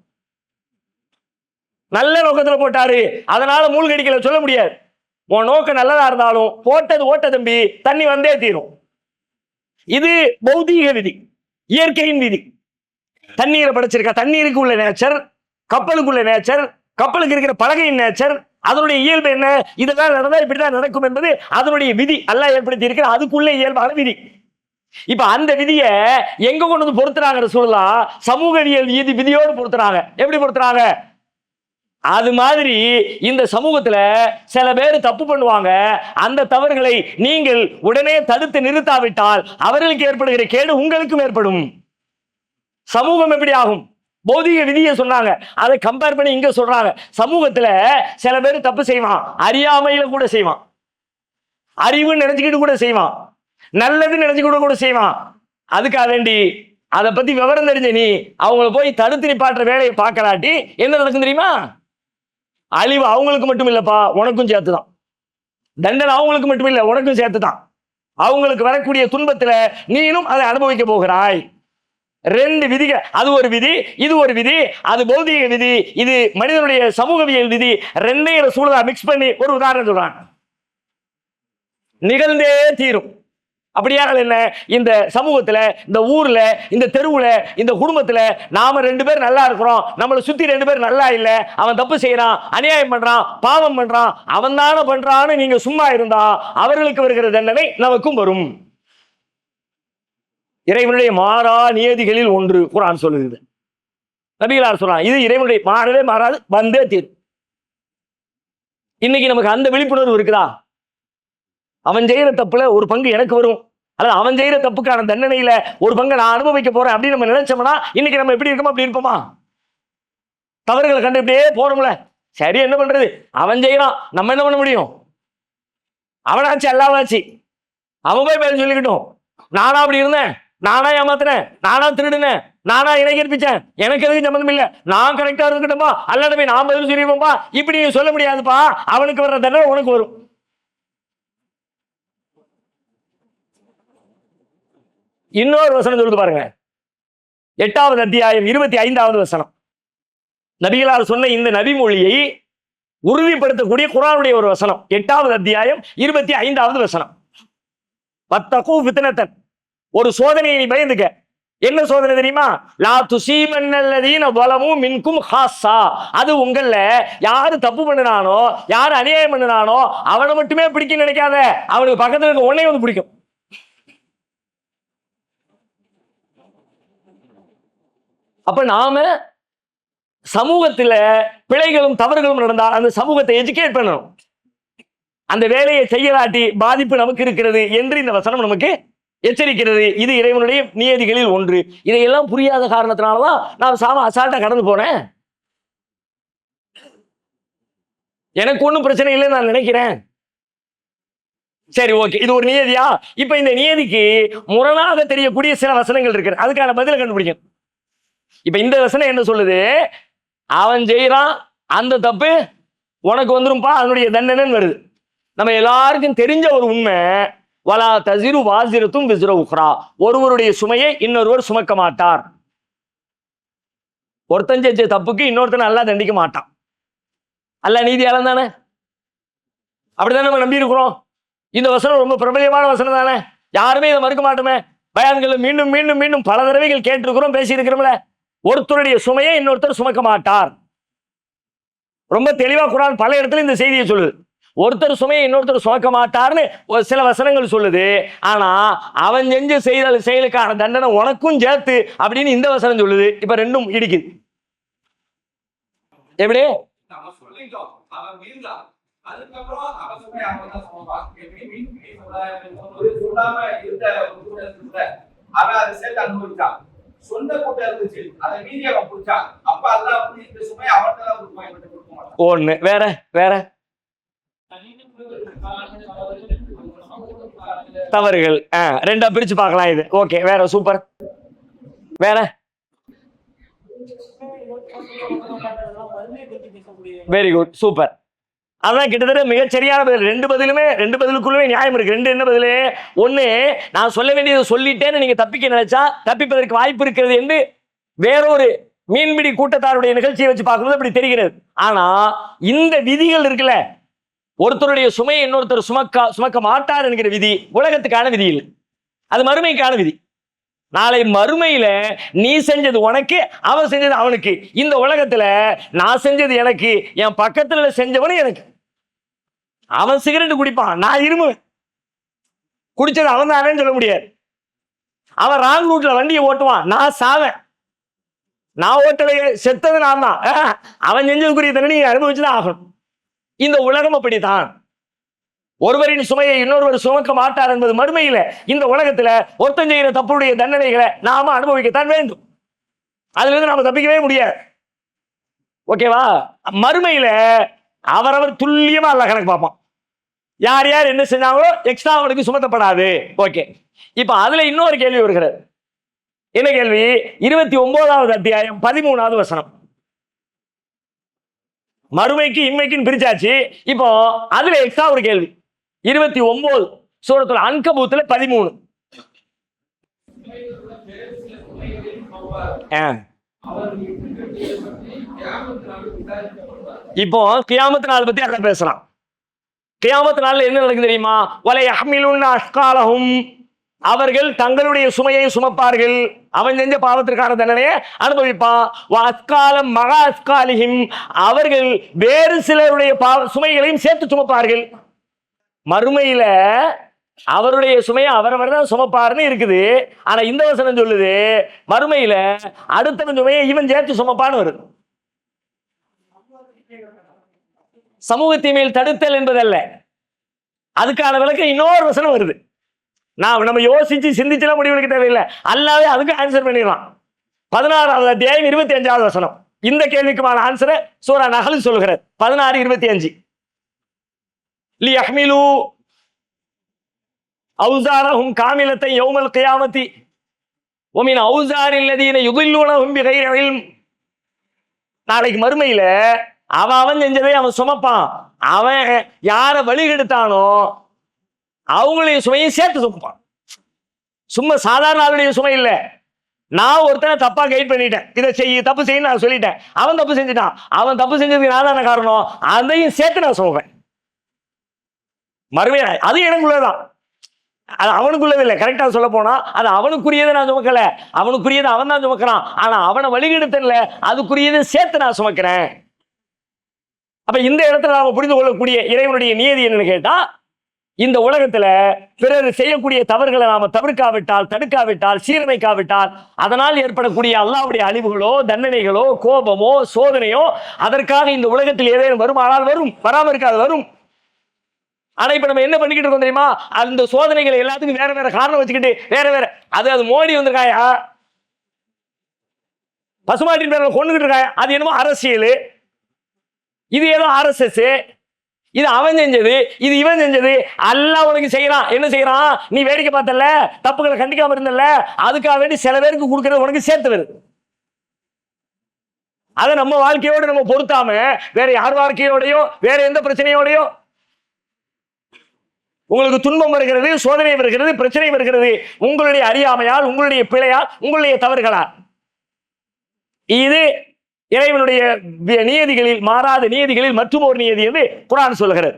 நல்ல நோக்கத்துல போட்டாரு அதனால மூழ்கடிக்கல சொல்ல முடியாது. உன் நோக்கம் நல்லதா இருந்தாலும் போட்டது ஓட்ட தம்பி, தண்ணி வந்தே தீரும். இது பௌதீக விதி, இயற்கையின் விதி. தண்ணீரை படைச்சிருக்கா, தண்ணீருக்கு உள்ள நேச்சர், கப்பலுக்கு உள்ள நேச்சர், கப்பலுக்கு இருக்கிற பலகையின் நேச்சர், அதனுடைய இயல்பு என்ன, இதெல்லாம் நடந்தா இப்படிதான் நடக்கும் என்பது அதனுடைய விதி. அல்லாஹ் ஏற்படுத்தி இருக்கிற அதுக்குள்ள இயல்பான விதி. இப்ப அந்த விதியை எங்க கொண்டு வந்து பொறுத்துறாங்க ரசூலுல்லாஹ்? சமூகவியல் விதியோடு பொறுத்துறாங்க. எப்படி பொறுத்துறாங்க? அது மாதிரி இந்த சமூகத்துல சில பேர் தப்பு பண்ணுவாங்க. அந்த தவறுகளை நீங்கள் உடனே தடுத்து நிறுத்தாவிட்டால் அவர்களுக்கு ஏற்படுகிற கேடு உங்களுக்கும் ஏற்படும். சமூகம் எப்படி ஆகும்? பௌதிக விதியை சொன்னாங்க, அதை கம்பேர் பண்ணி இங்க சொல்றாங்க. சமூகத்துல சில பேர் தப்பு செய்வான், அறியாமையில கூட செய்வான், அறிவுன்னு நினைச்சுக்கிட்டு கூட செய்வான், நல்லதுன்னு நினைச்சுக்கிட்டு கூட செய்வான். அதுக்காக வேண்டி அதை பத்தி விவரம் தெரிஞ்ச நீ அவங்கள போய் தடுத்து நிப்பாட்டுற வேலையை பார்க்கலாட்டி என்ன நடக்கும் தெரியுமா? அழிவு அவங்களுக்கு மட்டும் இல்லப்பா, உனக்கும் சேர்த்துதான். தண்டனை அவங்களுக்கு மட்டும் இல்லை, உனக்கும் சேர்த்துதான். அவங்களுக்கு வரக்கூடிய துன்பத்துல நீனும் அதை அனுபவிக்க போகிறாய். ரெண்டு விதிகள், அது ஒரு விதி, இது ஒரு விதி. அது பௌதிக விதி, இது மனிதனுடைய சமூகவியல் விதி. ரெண்டையும் ரசூலுல்லாஹ் மிக்ஸ் பண்ணி ஒரு உதாரணம் சொல்றாங்க. நிகழ்ந்தே தீரும். அப்படியானால் என்ன? இந்த சமூகத்துல, இந்த ஊர்ல, இந்த தெருவுல, இந்த குடும்பத்துல நாம ரெண்டு பேர் நல்லா இருக்கிறோம், நம்மளை சுத்தி ரெண்டு பேர் நல்லா இல்ல, அவன் தப்பு செய்யறான், அநியாயம் பண்றான், பாவம் பண்றான், அவன் தானே பண்றான்னு நீங்க சும்மா இருந்தா அவர்களுக்கு வருகிற தண்டனை நமக்கும் வரும். இறைவனுடைய மாறா நியதிகளில் ஒன்று குர்ஆன் சொல்லுது. நபிகளார் சொல்றான், இது இறைவனுடைய மாறவே மாறாது, வந்தே தீரும். இன்னைக்கு நமக்கு அந்த விழிப்புணர்வு இருக்குதா? அவன் செய்யற தப்புல ஒரு பங்கு எனக்கு வரும், அல்லது அவன் செய்யற தப்புக்கான தண்டனையில ஒரு பங்கை நான் அனுபவிக்க போறேன் அப்படின்னு நம்ம நினைச்சோம்னா இன்னைக்கு நம்ம எப்படி இருக்கோம்? அப்படி இருப்போமா? தவறுகளை கண்டு இப்படியே போறோம்ல, சரி என்ன பண்றது, அவன் செய்யறான், நம்ம என்ன பண்ண முடியும்? அவனாச்சு அல்லாவாச்சு, அவன் போய் பேர் சொல்லிக்கிட்டோம், நானா அப்படி இருந்தேன், நானா ஏமாத்தினேன், நானா திருடுனேன், நானா இணை கற்பிச்சேன், எனக்கு எதுவும் சம்மந்தம் இல்லை, நான் கரெக்டா இருக்கட்டும்பா, அல்லாட போய் நான் பதில் சொல்லிடுவோம்பா, இப்படி நீங்க சொல்ல முடியாதுப்பா. அவனுக்கு வர்ற தண்டனை உனக்கு வரும். இன்னொரு வசனம் சொல்லுது பாருங்க, 8வது அத்தியாயம் 25வது வசனம். நபிகளார் சொன்ன இந்த நபி மொழியை உறுதிப்படுத்தக்கூடிய குர்ஆனுடைய ஒரு வசனம். 8வது அத்தியாயம் 25வது வசனம். வத்தகு ஃபித்னத்தன், ஒரு சோதனையை பயந்துக்க. என்ன சோதனை தெரியுமா? லா துஸீபன்னல்லதீன ஸலமூ மின்கும் ஹாஸா, அது உங்கள யாரு தப்பு பண்ணினானோ, யாரு அநியாயம் பண்ணினானோ அவனை மட்டுமே பிடிக்க நினைக்காத, அவனுக்கு பக்கத்துல இருக்க உன்னையும் வந்து பிடிக்கும். அப்ப நாம சமூகத்துல பிழைகளும் தவறுகளும் நடந்தால் அந்த சமூகத்தை எஜுகேட் பண்ணணும். அந்த வேலையை செய்யலாட்டி பாதிப்பு நமக்கு இருக்கிறது என்று இந்த வசனம் நமக்கு எச்சரிக்கிறது. இது இறைவனுடைய நியதிகளில் ஒன்று. இதையெல்லாம் புரியாத காரணத்தினாலதான் நான் அசால்ட்டா கடந்து போனேன். எனக்கு ஒன்றும் பிரச்சனை இல்லைன்னு நான் நினைக்கிறேன். சரி, ஓகே, இது ஒரு நியதியா? இப்ப இந்த நியதிக்கு முரணாக தெரியக்கூடிய சில வசனங்கள் இருக்கு, அதுக்கான பதிலை கண்டுபிடிக்கணும். இப்ப இந்த வசனம் என்ன சொல்லுது? அவன் செய்யறான், அந்த தப்பு உனக்கு வந்துரும்பா, அதனுடைய தண்டனை வருது. நம்ம எல்லாருக்கும் தெரிஞ்ச ஒரு உண்மை, வலா தஸிரு வாஸிரத்தும் விஸ்ர உக்ரா, ஒருவருடைய சுமையை இன்னொருவர் சுமக்க மாட்டார். ஒருத்தன் செஞ்ச தப்புக்கு இன்னொருத்தன் அல்லாஹ் தண்டிக்க மாட்டான். அல்லாஹ் நீதியாளன் தானே, அப்படிதான் நம்ம நம்பி இருக்கிறோம். இந்த வசனம் ரொம்ப பிரபலியமான வசனம் தானே, யாருமே இதை மறுக்க மாட்டோமே. பயான்களை மீண்டும் மீண்டும் மீண்டும் பல தடவைகள் கேட்டிருக்கிறோம், பேசியிருக்கிறோம்ல. ஒருத்தருடைய சுமையை இன்னொருத்தர் சுமக்க மாட்டார். ரொம்ப தெளிவா குர்ஆன் பல இடத்துல இந்த செய்தியை சொல்லுது. ஒருத்தர் சுமையை இன்னொருத்தர் சுமக்க மாட்டார்னு ஒரு சில வசனங்கள் சொல்லுது. ஆனா அவன் செஞ்ச செயலுக்கான தண்டனை உனக்கும் சேர்த்து அப்படின்னு இந்த வசனம் சொல்லுது. இப்ப ரெண்டும் இடிக்குது. எப்படி ஒண்ணு வேற வேற தவறுகள் ரெண்டா பிரிச்சு பார்க்கலாம். இது ஓகே, வேற சூப்பர். வேற வெரி குட், சூப்பர். அதான் கிட்டத்தட்ட மிகச்சரியான பதில். ரெண்டு பதிலுக்குள்ளே நியாயம் இருக்கு. ரெண்டு என்ன பதில்? ஒண்ணு, நான் சொல்ல வேண்டியதை சொல்லிட்டேன்னு நீங்க தப்பிக்க நினைச்சா தப்பிப்பதற்கு வாய்ப்பு இருக்கிறது என்று வேறொரு மீன்பிடி கூட்டத்தாருடைய நிகழ்ச்சியை வச்சு பார்க்கும்போது அப்படி தெரிகிறது. ஆனா இந்த விதிகள் இருக்குல்ல, ஒருத்தருடைய சுமையை இன்னொருத்தர் சுமக்க மாட்டார் என்கிற விதி உலகத்துக்கான விதி இல்லை, அது மறுமைக்கான விதி. நாளை மறுமையில நீ செஞ்சது உனக்கு, அவன் செஞ்சது அவனுக்கு. இந்த உலகத்துல நான் செஞ்சது எனக்கு, என் பக்கத்துல செஞ்சவனு எனக்கு. அவன் சிகரெட் குடிப்பான், நான் இருமுவேன். குடிச்சது அவன் தானேன்னு சொல்ல முடியாது. அவன் ராங் ரூட்ல வண்டியை ஓட்டுவான், நான் சாவேன். நான் ஓட்டலையே, செத்தது நான் தான். அவன் செஞ்சதுக்குரிய தண்டனை நீ அனுபவிச்சுதான் ஆகணும். இந்த உலகம் அப்படித்தான். ஒருவரின் சுமையை இன்னொருவர் சுமக்க மாட்டார் என்பது மறுமையில. இந்த உலகத்துல ஒருத்தன் செய்கிற தப்புடைய தண்டனைகளை நாம அனுபவிக்கத்தான் வேண்டும். அதுல இருந்து நாம தப்பிக்கவே முடியாது. ஓகேவா? மறுமையில அவரவர் துல்லியமா அல்லாஹ் கணக்கு பார்ப்பான். யார் யார் என்ன செஞ்சாங்களோ எக்ஸ்ட்ரா அவனுக்கு சுமத்தப்படாது. ஓகே, இப்ப அதுல இன்னொரு கேள்வி வருகிறது. என்ன கேள்வி? 29வது அத்தியாயம் 13வது வசனம். மறுமைக்கு இன்மைக்குன்னு பிரிச்சாச்சு. இப்போ அதுல எக்ஸ்ட்ரா ஒரு கேள்வி. 29 சூரத்துல் அன்கபூத்ல 13. இப்போ கியாமத் நாள் பத்தி அங்க பேசலாம். கியாமத் நாள்ல என்ன நடக்குது தெரியுமா? வலை யஹ்மிலுன அஸ்காலஹும், அவர்கள் தங்களுடைய சுமையை சுமப்பார்கள். அவன் செஞ்ச பாவத்திற்கான தண்டனையை அனுபவிப்பான். அஸ்காலம் மகா அஸ்காலிஹிம், அவர்கள் வேறு சிலருடைய சுமைகளையும் சேர்த்து சுமப்பார்கள். மறுமையில அவருடைய சுமையை அவரவர் தான் சுமப்பாருன்னு இருக்குது. ஆனா இந்த வசனம் சொல்லுது மறுமையில அடுத்தவன் சுமையை இவன் சேர்த்து சுமப்பான்னு வருது. சமூகத்தின் மேல் தடுத்தல் என்பதல்ல, அதுக்கான விளக்கம் இன்னொரு வசனம் வருது. நம்ம யோசிச்சு சிந்திச்சுலாம் முடிவெடுக்க தேவையில்லை, அல்லாவே அதுக்கு ஆன்சர் பண்ணிடலாம். 16வது அத்தியாயம் 25வது வசனம். இந்த கேள்விக்குமான ஆன்சரை சூரா நஹல் சொல்கிறது. 16:25. லியஹ்மிலு அவுஸாரஹும் காமிலத்தை யௌமல் கியாமத்தி வமின் அவுஸாரில் லதீன யுதில்லூனஹும் பிகைரி இல்ம். நாளைக்கு மறுமையில அவன் செஞ்சதை அவன் சுமப்பான். அவன் யாரை வழிகெடுத்தானோ அவங்களையும் சுமையும் சேர்த்து சுமப்பான். சும்மா சாதாரண ஆளுடைய சுமை இல்லை. நான் ஒருத்தனை தப்பா கைட் பண்ணிட்டேன், இதை செய்ய தப்பு செய்ய நான் சொல்லிட்டேன். அவன் தப்பு செஞ்சுட்டான், அவன் தப்பு செஞ்சதுக்கு நான் தானே காரணம், அதையும் சேர்த்து நான் சுமப்பேன். மறுமையா அது எனக்குள்ளதான், அது அவனுக்குள்ளது இல்லை. கரெக்டா சொல்ல போனா அது அவனுக்குரியதை நான் சுமக்கல, அவனுக்குரியதை அவன் தான் சுமக்கிறான். ஆனா அவனை வழிகெடுத்தல, அதுக்குரியதை சேர்த்து நான் சுமக்கிறேன். அப்ப இந்த இடத்துல நாம புரிந்து கொள்ளக்கூடிய இறைவனுடைய நியதி என்னன்னு கேட்டா, இந்த உலகத்துல பிறர் செய்யக்கூடிய தவறுகளை நாம தவிர்க்காவிட்டால், தடுக்காவிட்டால், சீரமைக்காவிட்டால் அதனால் ஏற்படக்கூடிய அல்லாஹ்வுடைய அழிவுகளோ தண்டனைகளோ கோபமோ சோதனையோ அதற்காக இந்த உலகத்தில் ஏதேனும் வருமானால் வரும், வராம இருக்காது, வரும். ஆனா இப்ப நம்ம என்ன பண்ணிக்கிட்டு இருக்கோம் தெரியுமா? அந்த சோதனைகளை எல்லாத்துக்கும் வேற வேற காரணம் வச்சுக்கிட்டு வேற வேற அது மோடி வந்திருக்காயா, பசுமாட்டின் பேரை கொண்டுகிட்டு இருக்காயா, அது என்னமோ அரசியல், இது ஏதோ RSS, இது அவன் செஞ்சது, இது இவன் செஞ்சது. அல்லாஹ் உனக்கு செய்யறான். என்ன செய்யறான்? நீ வேடிக்கை பார்த்தல, தப்புகளை கண்டிக்காம இருந்தல, அதுக்காக வேண்டி சில பேருக்கு கொடுக்கறது உனக்கு சேர்த்து வருது. அதை நம்ம வாழ்க்கையோடு நம்ம பொருத்தாம வேற யார் வாழ்க்கையோடையோ வேற எந்த பிரச்சனையோடையோ உங்களுக்கு துன்பம் வருகிறது, சோதனை வருகிறது, பிரச்சனை வருகிறது, உங்களுடைய அறியாமையால், உங்களுடைய பிழையால், உங்களுடைய தவறுகளால். இது இறைவனுடைய நியதிகளில், மாறாத நியதிகளில் மற்றும் ஒரு நியதி என்று குர்ஆன் சொல்லுகிறது.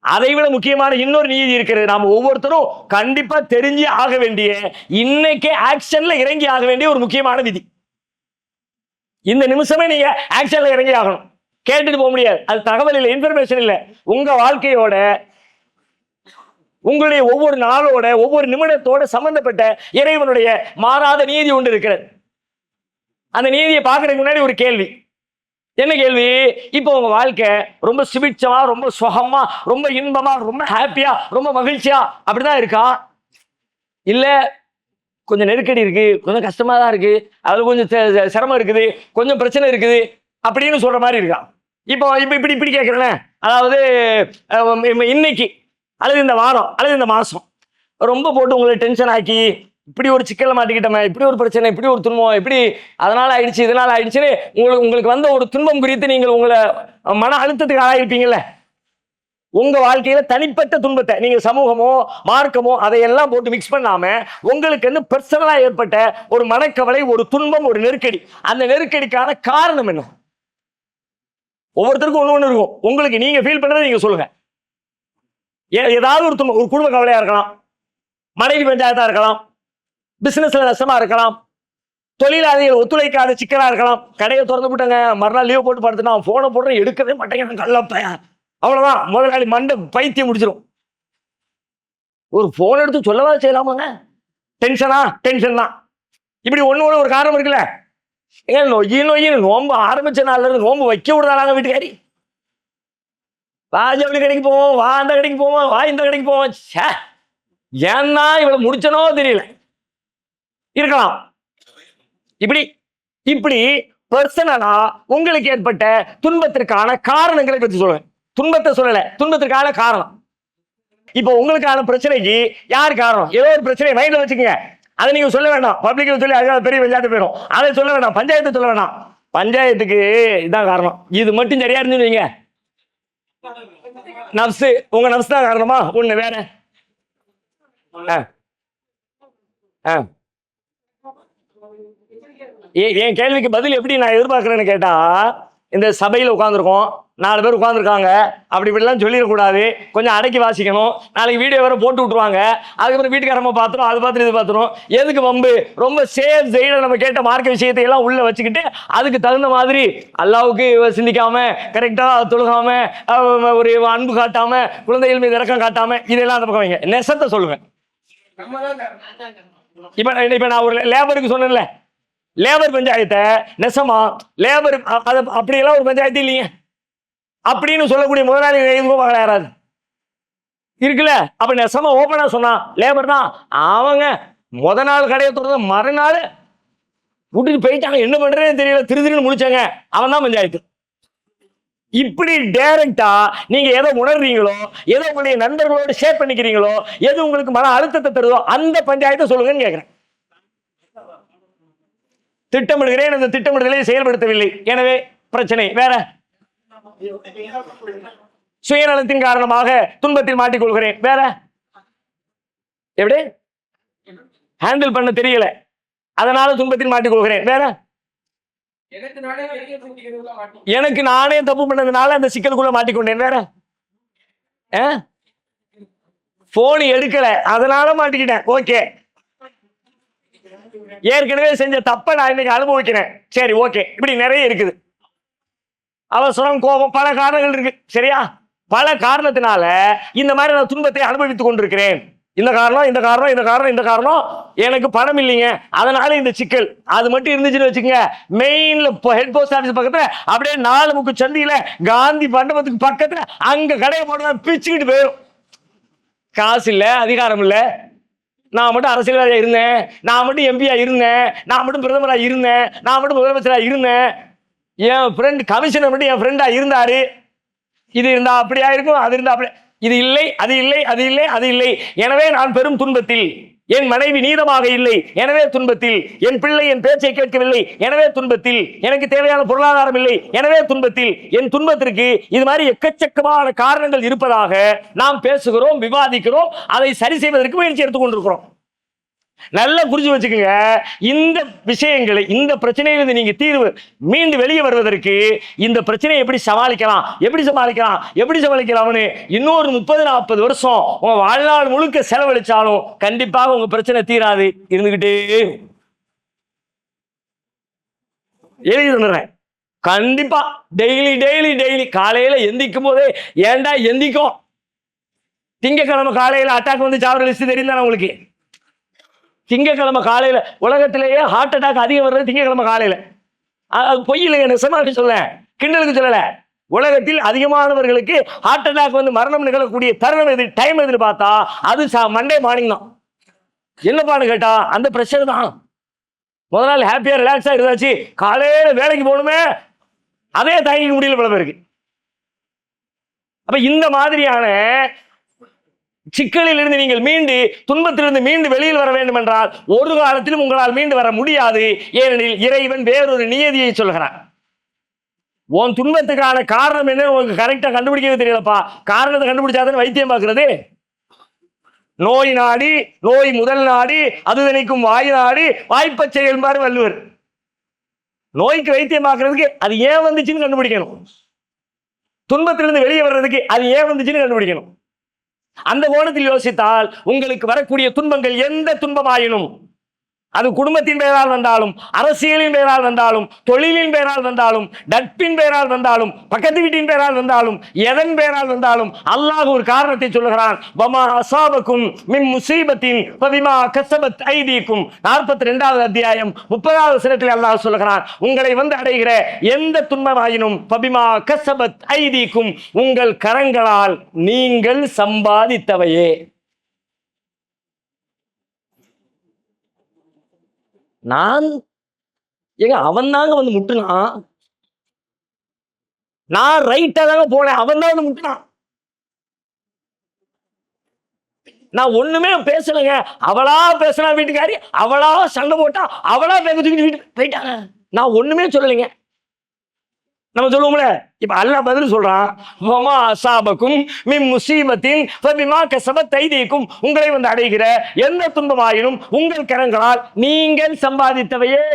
அதைவிட முக்கியமான இன்னொரு நீதி இருக்கிறது. நாம் ஒவ்வொருத்தரும் கண்டிப்பா தெரிஞ்சு ஆக வேண்டிய, இன்னைக்கே ஆக்ஷன்ல இறங்கி ஆக வேண்டிய ஒரு முக்கியமான விதி. இந்த நிமிஷமே நீங்க ஆக்ஷன்ல இறங்கி ஆகணும். கேட்டுட்டு போக முடியாது. அது தகவல் இல்லை, இன்ஃபர்மேஷன் இல்லை. உங்க வாழ்க்கையோட, உங்களுடைய ஒவ்வொரு நாளோட, ஒவ்வொரு நிமிடத்தோட சம்பந்தப்பட்ட இறைவனுடைய மாறாத நீதி ஒன்று இருக்கிறது. அந்த நீதியை பார்க்கறதுக்கு முன்னாடி ஒரு கேள்வி. என்ன கேள்வி? இப்போ உங்க வாழ்க்கை ரொம்ப சுபிட்சமா, ரொம்ப சுகமா, ரொம்ப இன்பமா, ரொம்ப ஹாப்பியா, ரொம்ப மகிழ்ச்சியா அப்படிதான் இருக்கா? இல்ல கொஞ்சம் நெருக்கடி இருக்கு, கொஞ்சம் கஷ்டமா தான் இருக்கு, அது கொஞ்சம் சிரமம் இருக்குது, கொஞ்சம் பிரச்சனை இருக்குது அப்படின்னு சொல்ற மாதிரி இருக்கா? இப்போ இப்படி இப்படி கேட்கிறேன். அதாவது இன்னைக்கு அல்லது இந்த வாரம் அல்லது இந்த மாசம் ரொம்ப போட்டு உங்களை டென்ஷன் ஆக்கி, இப்படி ஒரு சிக்கலை மாட்டிக்கிட்டோமே, இப்படி ஒரு பிரச்சனை, இப்படி ஒரு துன்பம், இப்படி அதனால ஆயிடுச்சு, இதனால ஆயிடுச்சுன்னு உங்களுக்கு வந்த ஒரு துன்பம் குறித்து நீங்கள் உங்களை மன அழுத்தத்துக்கு ஆளாயிருப்பீங்கல்ல. உங்க வாழ்க்கையில தனிப்பட்ட துன்பத்தை நீங்க சமூகமோ மார்க்கமோ அதையெல்லாம் போட்டு மிக்ஸ் பண்ணாம, உங்களுக்கு பர்சனலா ஏற்பட்ட ஒரு மனக்கவலை, ஒரு துன்பம், ஒரு நெருக்கடி, அந்த நெருக்கடிக்கான காரணம் என்ன? ஒவ்வொருத்தருக்கும் ஒண்ணு இருக்கும். உங்களுக்கு நீங்க ஃபீல் பண்றதை நீங்க சொல்லுங்க. ஏதாவது ஒரு துன்பம், ஒரு குடும்ப கவலையா இருக்கலாம், மனைவி பஞ்சாயத்தா இருக்கலாம், பிசினஸ்ல நஷ்டமா இருக்கலாம், தொழிலாளிகள் ஒத்துழைக்காத சிக்கலா இருக்கலாம். கடையை திறந்து விட்டாங்க, மறுநாள் லீவ் போட்டு படுத்துனா போனை போடுறேன், எடுக்கவே மாட்டேங்க, கள்ளப்பையா, அவ்வளவுதான், முதலாளி மண்டை பைத்தியம் முடிச்சிடும். ஒரு போன் எடுத்து சொல்லவா செய்யலாமாங்க? டென்ஷனா? டென்ஷன் தான். இப்படி ஒண்ணு ஒரு காரணம் இருக்குல்ல. ஏங்க நொய்யின்னு நோம்பு ஆரம்பிச்ச நாள்ல இருந்து நோம்பு வைக்க விடுறாங்க வீட்டுக்காரி. வா ஜவுளி கடைக்கு போவோம், வா அந்த கடைக்கு போவோம், வா இந்த கடைக்கு போவோம். ஏன்னா இவ்வளவு முடிச்சனோ தெரியல. இருக்கலாம். இப்படி இப்படி பர்சனலா உங்களுக்கு ஏற்பட்ட துன்பத்திற்கான காரணங்களை பற்றி சொல்லுவேன். துன்பத்தை சொல்லல, துன்பத்திற்கான காரணம். இப்போ உங்களுக்கான பிரச்சனைக்கு யார் காரணம்? ஏதோ ஒரு பிரச்சனை மைண்ட்ல வச்சுக்கோங்க. அதை நீங்க சொல்ல வேண்டாம். பப்ளிக்ல சொல்லி அதுக்காக பெரிய விளையாட்டு போயிடும். அதை சொல்ல வேண்டாம். பஞ்சாயத்து சொல்ல வேண்டாம். பஞ்சாயத்துக்கு இதான் காரணம், இது மட்டும் சரியா இருந்துவீங்க. நப்சு, உங்க நப்சு தான் காரணமா? ஒண்ணு வேற. என் கேள்விக்கு பதில் எப்படி நான் எதிர்பார்க்கிறேன்னு கேட்டா, இந்த சபையில் உட்காந்துருக்கோம், 4 பேர் உட்காந்துருக்காங்க, அப்படி இப்படிலாம் சொல்லிடக்கூடாது, கொஞ்சம் அடக்கி வாசிக்கணும், நாளைக்கு வீடியோ வேற போட்டு விட்டுருவாங்க, அதுக்கப்புறம் வீட்டுக்காரமா பார்த்துரும், அது பார்த்துட்டு இது பார்த்துரும், எதுக்கு வம்பு? ரொம்ப சேஃப் ஜெயில நம்ம கேட்ட மார்க்க விஷயத்தை எல்லாம் உள்ள வச்சுக்கிட்டு அதுக்கு தகுந்த மாதிரி அல்லாவுக்கு சிந்திக்காம, கரெக்டா தொழுகாம, ஒரு அன்பு காட்டாம, குழந்தைகள் மீது இறக்கம் காட்டாம, இதெல்லாம் அந்த பக்கம் வைங்க. நெசத்தை சொல்லுங்க. இப்ப நான் ஒரு லேபருக்கு சொன்னேன்ல, லேபர் பஞ்சாயத்தை நெசமா லேபர் அப்படியெல்லாம் ஒரு பஞ்சாயத்து இல்லைங்க அப்படின்னு சொல்லக்கூடிய முதலாளிகள் எதுவும் யாராது இருக்குல்ல? அப்ப நெசமா ஓப்பனா சொன்னா லேபர் தான். அவங்க முத நாள் கடையை தொடர்ந்து மறுநாள் விட்டுட்டு போயிட்டாங்க, என்ன பண்றேன்னு தெரியல, திருன்னு முடிச்சாங்க, அவன் தான் பஞ்சாயத்து. இப்படி டைரக்டா நீங்க எதை உணர்றீங்களோ, எதை உங்களுடைய நண்பர்களோடு ஷேர் பண்ணிக்கிறீங்களோ, எது உங்களுக்கு மன அழுத்தத்தை தருதோ அந்த பஞ்சாயத்தை சொல்லுங்கன்னு கேட்கிறேன். திட்டமிடுகிறேன், அந்த திட்டமிடுதலை செயல்படுத்தவில்லை, எனவே பிரச்சனை வேற. சுயநலத்தின் காரணமாக துன்பத்தில் மாட்டிக்கொள்கிறேன், வேற. எப்படி ஹேண்டில் பண்ண தெரியல, அதனால துன்பத்தில் மாட்டிக்கொள்கிறேன், வேற. எனக்கு நானே தப்பு பண்ணதுனால அந்த சிக்கலுக்குள்ள மாட்டிக்கொண்டேன், வேற. போன் எடுக்கல அதனால மாட்டிக்கிட்டேன், ஓகே. ஏற்கனவே செஞ்ச தப்ப நான் இன்னைக்கு அனுபவிக்கிறேன், சரி ஓகே. இப்படி நிறைய இருக்குது. அவசரம், கோபம், பல காரணங்கள் இருக்கு, சரியா? பல காரணத்தினால இந்த மாதிரி நான் துன்பத்தை அனுபவித்துக் கொண்டிருக்கிறேன். இந்த காரணம், இந்த காரணம், இந்த காரணம், இந்த காரணம், எனக்கு பணம் இல்லைங்க, அதனால இந்த சிக்கல். அது மட்டும் இருந்துச்சுன்னு வச்சுக்கோங்க, மெயின்ல ஹெட் போஸ்ட் ஆபீஸ் பக்கத்துல அப்படியே 4 முக்கு சந்தியில காந்தி மண்டபத்துக்கு பக்கத்துல அங்க கடையை போட்டு பிச்சுக்கிட்டு போயிடும். காசு இல்ல, அதிகாரம் இல்ல, நான் மட்டும் அரசியல்வாதியா இருந்தேன், நான் மட்டும் எம்பியா இருந்தேன், நான் மட்டும் பிரதமரா இருந்தேன், நான் மட்டும் முதலமைச்சரா இருந்தேன், என் ஃப்ரெண்ட் கமிஷனர் மட்டும் என் ஃப்ரெண்டா இருந்தாரு, இது இருந்தா அப்படியா இருக்கும், அது இருந்தா அப்படி, இது இல்லை, அது இல்லை, அது இல்லை, அது இல்லை, எனவே நான் பெரும் துன்பத்தில். என் மனைவி நீதமாக இல்லை, எனவே துன்பத்தில். என் பிள்ளை என் பேச்சை கேட்கவில்லை, எனவே துன்பத்தில். எனக்கு தேவையான பொருளாதாரம் இல்லை, எனவே துன்பத்தில். என் துன்பத்திற்கு இது மாதிரி எக்கச்சக்கமான காரணங்கள் இருப்பதாக நாம் பேசுகிறோம், விவாதிக்கிறோம், அதை சரி செய்வதற்கு முயற்சி எடுத்துக் கொண்டிருக்கிறோம். நல்லா புரிஞ்சு வச்சுக்கோங்க. இந்த விஷயங்களை, இந்த பிரச்சனையிலிருந்து நீங்க தீர்வு மீண்டு வெளியே வருவதற்கு இந்த பிரச்சனையை எப்படி சமாளிக்கலாம்னு இன்னொரு 30-40 வருஷம் உங்க வாழ்நாள் முழுக்க செலவழிச்சாலும் கண்டிப்பாக உங்க பிரச்சனை தீராது. இருந்துகிட்டே எழுதி தந்துடுறேன். கண்டிப்பா டெய்லி காலையில எந்திக்கும் போதே ஏண்டா எந்திக்கும். திங்கக்கிழமை காலையில அட்டாக் வந்து சாவர லிஸ்ட் தெரியும் உங்களுக்கு. திங்கக்கிழமை காலையில உலகத்திலேயே ஹார்ட் அட்டாக் அதிகம் வர்றது திங்கக்கிழமை காலையில. அது பொய் இல்லைங்க, நிஜமாக சொல்ல, கிண்டலுக்கு சொல்லல. உலகத்தில் அதிகமானவர்களுக்கு ஹார்ட் அட்டாக் வந்து மரணம் நிகழக்கூடிய தருணம் எது, டைம் எதுன்னு பார்த்தா அது மண்டே மார்னிங் தான். என்னப்பான்னு கேட்டா அந்த பிரஷர் தான். முதல் நாள் ஹாப்பியா ரிலாக்ஸா இருந்தாச்சு, காலையில வேலைக்கு போகணுமே அதே தாங்கிக்க முடியல பல பேருக்கு. அப்ப இந்த மாதிரியான சிக்கலில் இருந்து நீங்கள் துன்பத்திலிருந்து மீண்டு வெளியில் வர வேண்டும் என்றால் ஒரு காலத்திலும் உங்களால் மீண்டு வர முடியாது. ஏனெனில் இறைவன் வேறொரு நியதியை சொல்கிறான். உன் துன்பத்துக்கான காரணம் என்ன உங்களுக்கு கரெக்டா கண்டுபிடிக்கவே தெரியலப்பா. காரணத்தை கண்டுபிடிச்சாதான் வைத்தியம் பார்க்கிறது. நோய் நாடி, நோய் முதல் நாடி, அது நினைக்கும் வாய் நாடி, வாய்ப்பச் செயல்பாடு வள்ளுவர். நோய்க்கு வைத்தியம் பார்க்கறதுக்கு அது ஏன் வந்துச்சுன்னு கண்டுபிடிக்கணும். துன்பத்திலிருந்து வெளியே வர்றதுக்கு அது ஏன் வந்துச்சுன்னு கண்டுபிடிக்கணும். அந்த கோணத்தில் யோசித்தால் உங்களுக்கு வரக்கூடிய துன்பங்கள் எந்த துன்பமாயினும், அது குடும்பத்தின் பெயரால் வந்தாலும், அரசியலின் பெயரால் வந்தாலும், தொழிலின் பெயரால் வந்தாலும், நட்பின் பெயரால் வந்தாலும், பக்கத்து வீட்டின் பெயரால் வந்தாலும், எதன் பெயரால் வந்தாலும் அல்லாஹ் ஒரு காரணத்தை சொல்லுகிறான். வமா அஸாபக்கும் மின் முஸீபத்தின் ஃபபிமா கஸபத் ஐதீக்கும். 42வது அத்தியாயம் 30வது வசனத்தில் அல்லாஹ் சொல்லுகிறான், உங்களை வந்து அடைகிற எந்த துன்பமாயினும் ஃபபிமா கஸபத் ஐதீக்கும், உங்கள் கரங்களால் நீங்கள் சம்பாதித்தவையே. அவன் தாங்க வந்து முட்டுனான். நான் ரைட்டா தாங்க போனேன், அவன் தான் வந்து முட்டுனான். நான் ஒண்ணுமே பேசலைங்க. அவளா பேசினா வீட்டுக்காரி, அவளா சண்டை போட்டா, அவளா பேச தூக்கிட்டு வீட்டுக்கு போயிட்டாங்க. நான் ஒண்ணுமே சொல்லலைங்க. நம்ம சொல்லுவோம்ல, இப்ப அல்லாஹ் பதில் சொல்றான், வமா அஸாபக்கும் மின் முஸீபத்தின் ஃபபிமா கஸபத் ஐதீக்கும், உங்களை வந்து அடைகிற எந்த துன்பமாயினும் உங்கள் கரங்களால் நீங்கள் சம்பாதித்தவையே.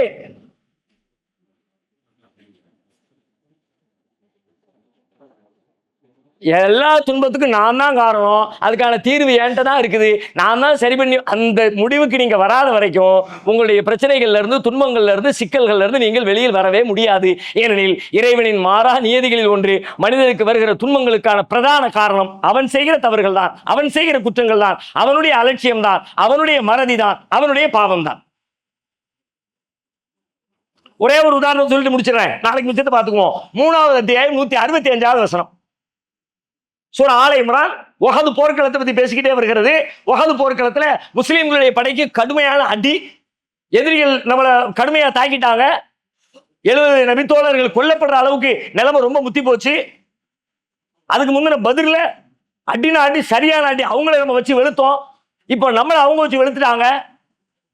எல்லா துன்பத்துக்கும் நான் தான் காரணம், அதுக்கான தீர்வு என்கிட்ட தான் இருக்குது, நான் தான் சரி பண்ணி. அந்த முடிவுக்கு நீங்க வராத வரைக்கும் உங்களுடைய பிரச்சனைகள்ல இருந்து, துன்பங்கள்ல இருந்து, சிக்கல்கள்ல இருந்து நீங்கள் வெளியில் வரவே முடியாது. ஏனெனில் இறைவனின் மாறா நியதிகளில் ஒன்று, மனிதனுக்கு வருகிற துன்பங்களுக்கான பிரதான காரணம் அவன் செய்கிற தவறுகள் தான், அவன் செய்கிற குற்றங்கள் தான், அவனுடைய அலட்சியம் தான், அவனுடைய மறதி தான், அவனுடைய பாவம் தான். ஒரே ஒரு உதாரணம் சொல்லிட்டு முடிச்சிடறேன், நாளைக்கு மிச்சத்தை பார்த்துக்குவோம். 3வது அத்தியாயம் 165வது வசனம் சூரா ஆல இம்ரான். உஹது போர்க்களத்தை பத்தி பேசிக்கிட்டே வருகிறது. உஹது போர்க்களத்துல முஸ்லிம்களுடைய படைக்கு கடுமையான அடி, எதிரிகள் நம்மளை கடுமையா தாக்கிட்டாங்க. 70 நபித்தோழர்கள் கொல்லப்படுற அளவுக்கு நிலைமை ரொம்ப முத்தி போச்சு. அதுக்கு முந்தின பதில அடினா அடி, சரியான அடி, அவங்கள நம்ம வச்சு வெளுத்தோம். இப்போ நம்மளை அவங்க வச்சு வெளுத்துட்டாங்க.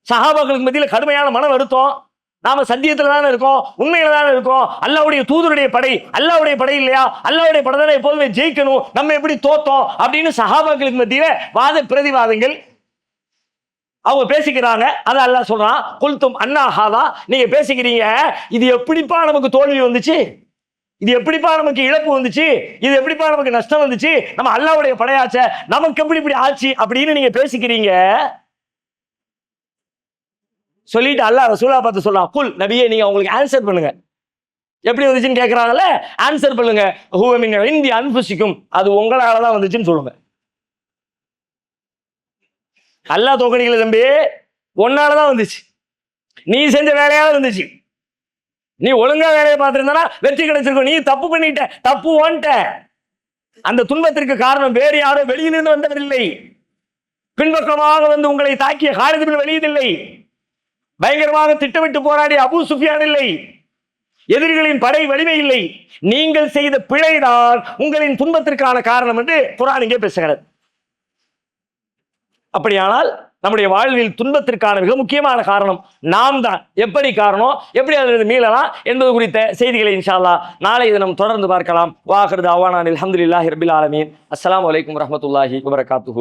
சஹாபாக்களுக்கு மத்தியில் கடுமையான மன வருத்தம். நாம சத்தியத்துல தானே இருக்கோம், உண்மையில தானே இருக்கோம். அல்லாஹ்வுடைய தூதருடைய படை, அல்லாஹ்வுடைய படை இல்லையா? அல்லாஹ்வுடைய படை தானே எப்போதுமே ஜெயிக்கணும், நம்ம எப்படி தோத்தோம் அப்படின்னு சஹாபாக்களுக்கு மத்தியில வாத பிரதிவாதங்கள் அவங்க பேசிக்கிறாங்க. அதை அல்லாஹ் சொல்றான், குல்தும் அன்னா ஹாதா, நீங்க பேசிக்கிறீங்க, இது எப்படிப்பா நமக்கு தோல்வி வந்துச்சு, இது எப்படிப்பா நமக்கு இழப்பு வந்துச்சு, இது எப்படிப்பா நமக்கு நஷ்டம் வந்துச்சு, நம்ம அல்லாஹ்வுடைய படையாச்ச, நமக்கு எப்படி இப்படி ஆச்சு அப்படின்னு நீங்க பேசிக்கிறீங்க. சொல்லிட்டு அல்லாஹ் ரசூலா பார்த்து சொல்லலாம், குல் நபியே, நீங்க அவங்களுக்கு ஆன்சர் பண்ணுங்க. எப்படி வந்துச்சுன்னு கேட்கறாங்கல்ல, ஆன்சர் பண்ணுங்க. ஹுவ மின் இந்தி அன்ஃபுசிக்கும், அது உங்களால தான் வந்துச்சுன்னு சொல்லுங்க. அல்லாஹ் தோக்கடிக்கல தம்பி, உன்னாலதான் வந்துச்சு, நீ செஞ்ச வேலையால வந்துச்சு. நீ ஒழுங்கா வேலையை பார்த்திருந்தா வெற்றி கிடைச்சிருக்கும். நீ தப்பு பண்ணிட்ட, தப்பு ஓன்ட்ட. அந்த துன்பத்திற்கு காரணம் வேறு யாரோ வெளியிலிருந்து வந்ததில்லை, பின்பக்கமாக வந்து உங்களை தாக்கிய காலித் பின் வலீத் இல்லை, பயங்கரமாக திட்டமிட்டு போராடி அபூ சுஃபியான் இல்லை, எதிரிகளின் படை வலிமை இல்லை. நீங்கள் செய்த பிழைதான் உங்களின் துன்பத்திற்கான காரணம் என்று குர்ஆன் இங்கே பேசுகிறது. அப்படியானால் நம்முடைய வாழ்வில் துன்பத்திற்கான மிக முக்கியமான காரணம் நாம் தான். எப்படி காரணம், எப்படி அதிலிருந்து மீளலாம் என்பது குறித்த செய்திகளை இன்ஷா அல்லாஹ் நாளை தினம் தொடர்ந்து பார்க்கலாம். வாஹிரு தஅவானா அல்ஹம்துலில்லாஹி ரப்பில் ஆலமீன். அஸ்ஸலாமு அலைக்கும் வரஹ்மத்துல்லாஹி வபரகாத்துஹு.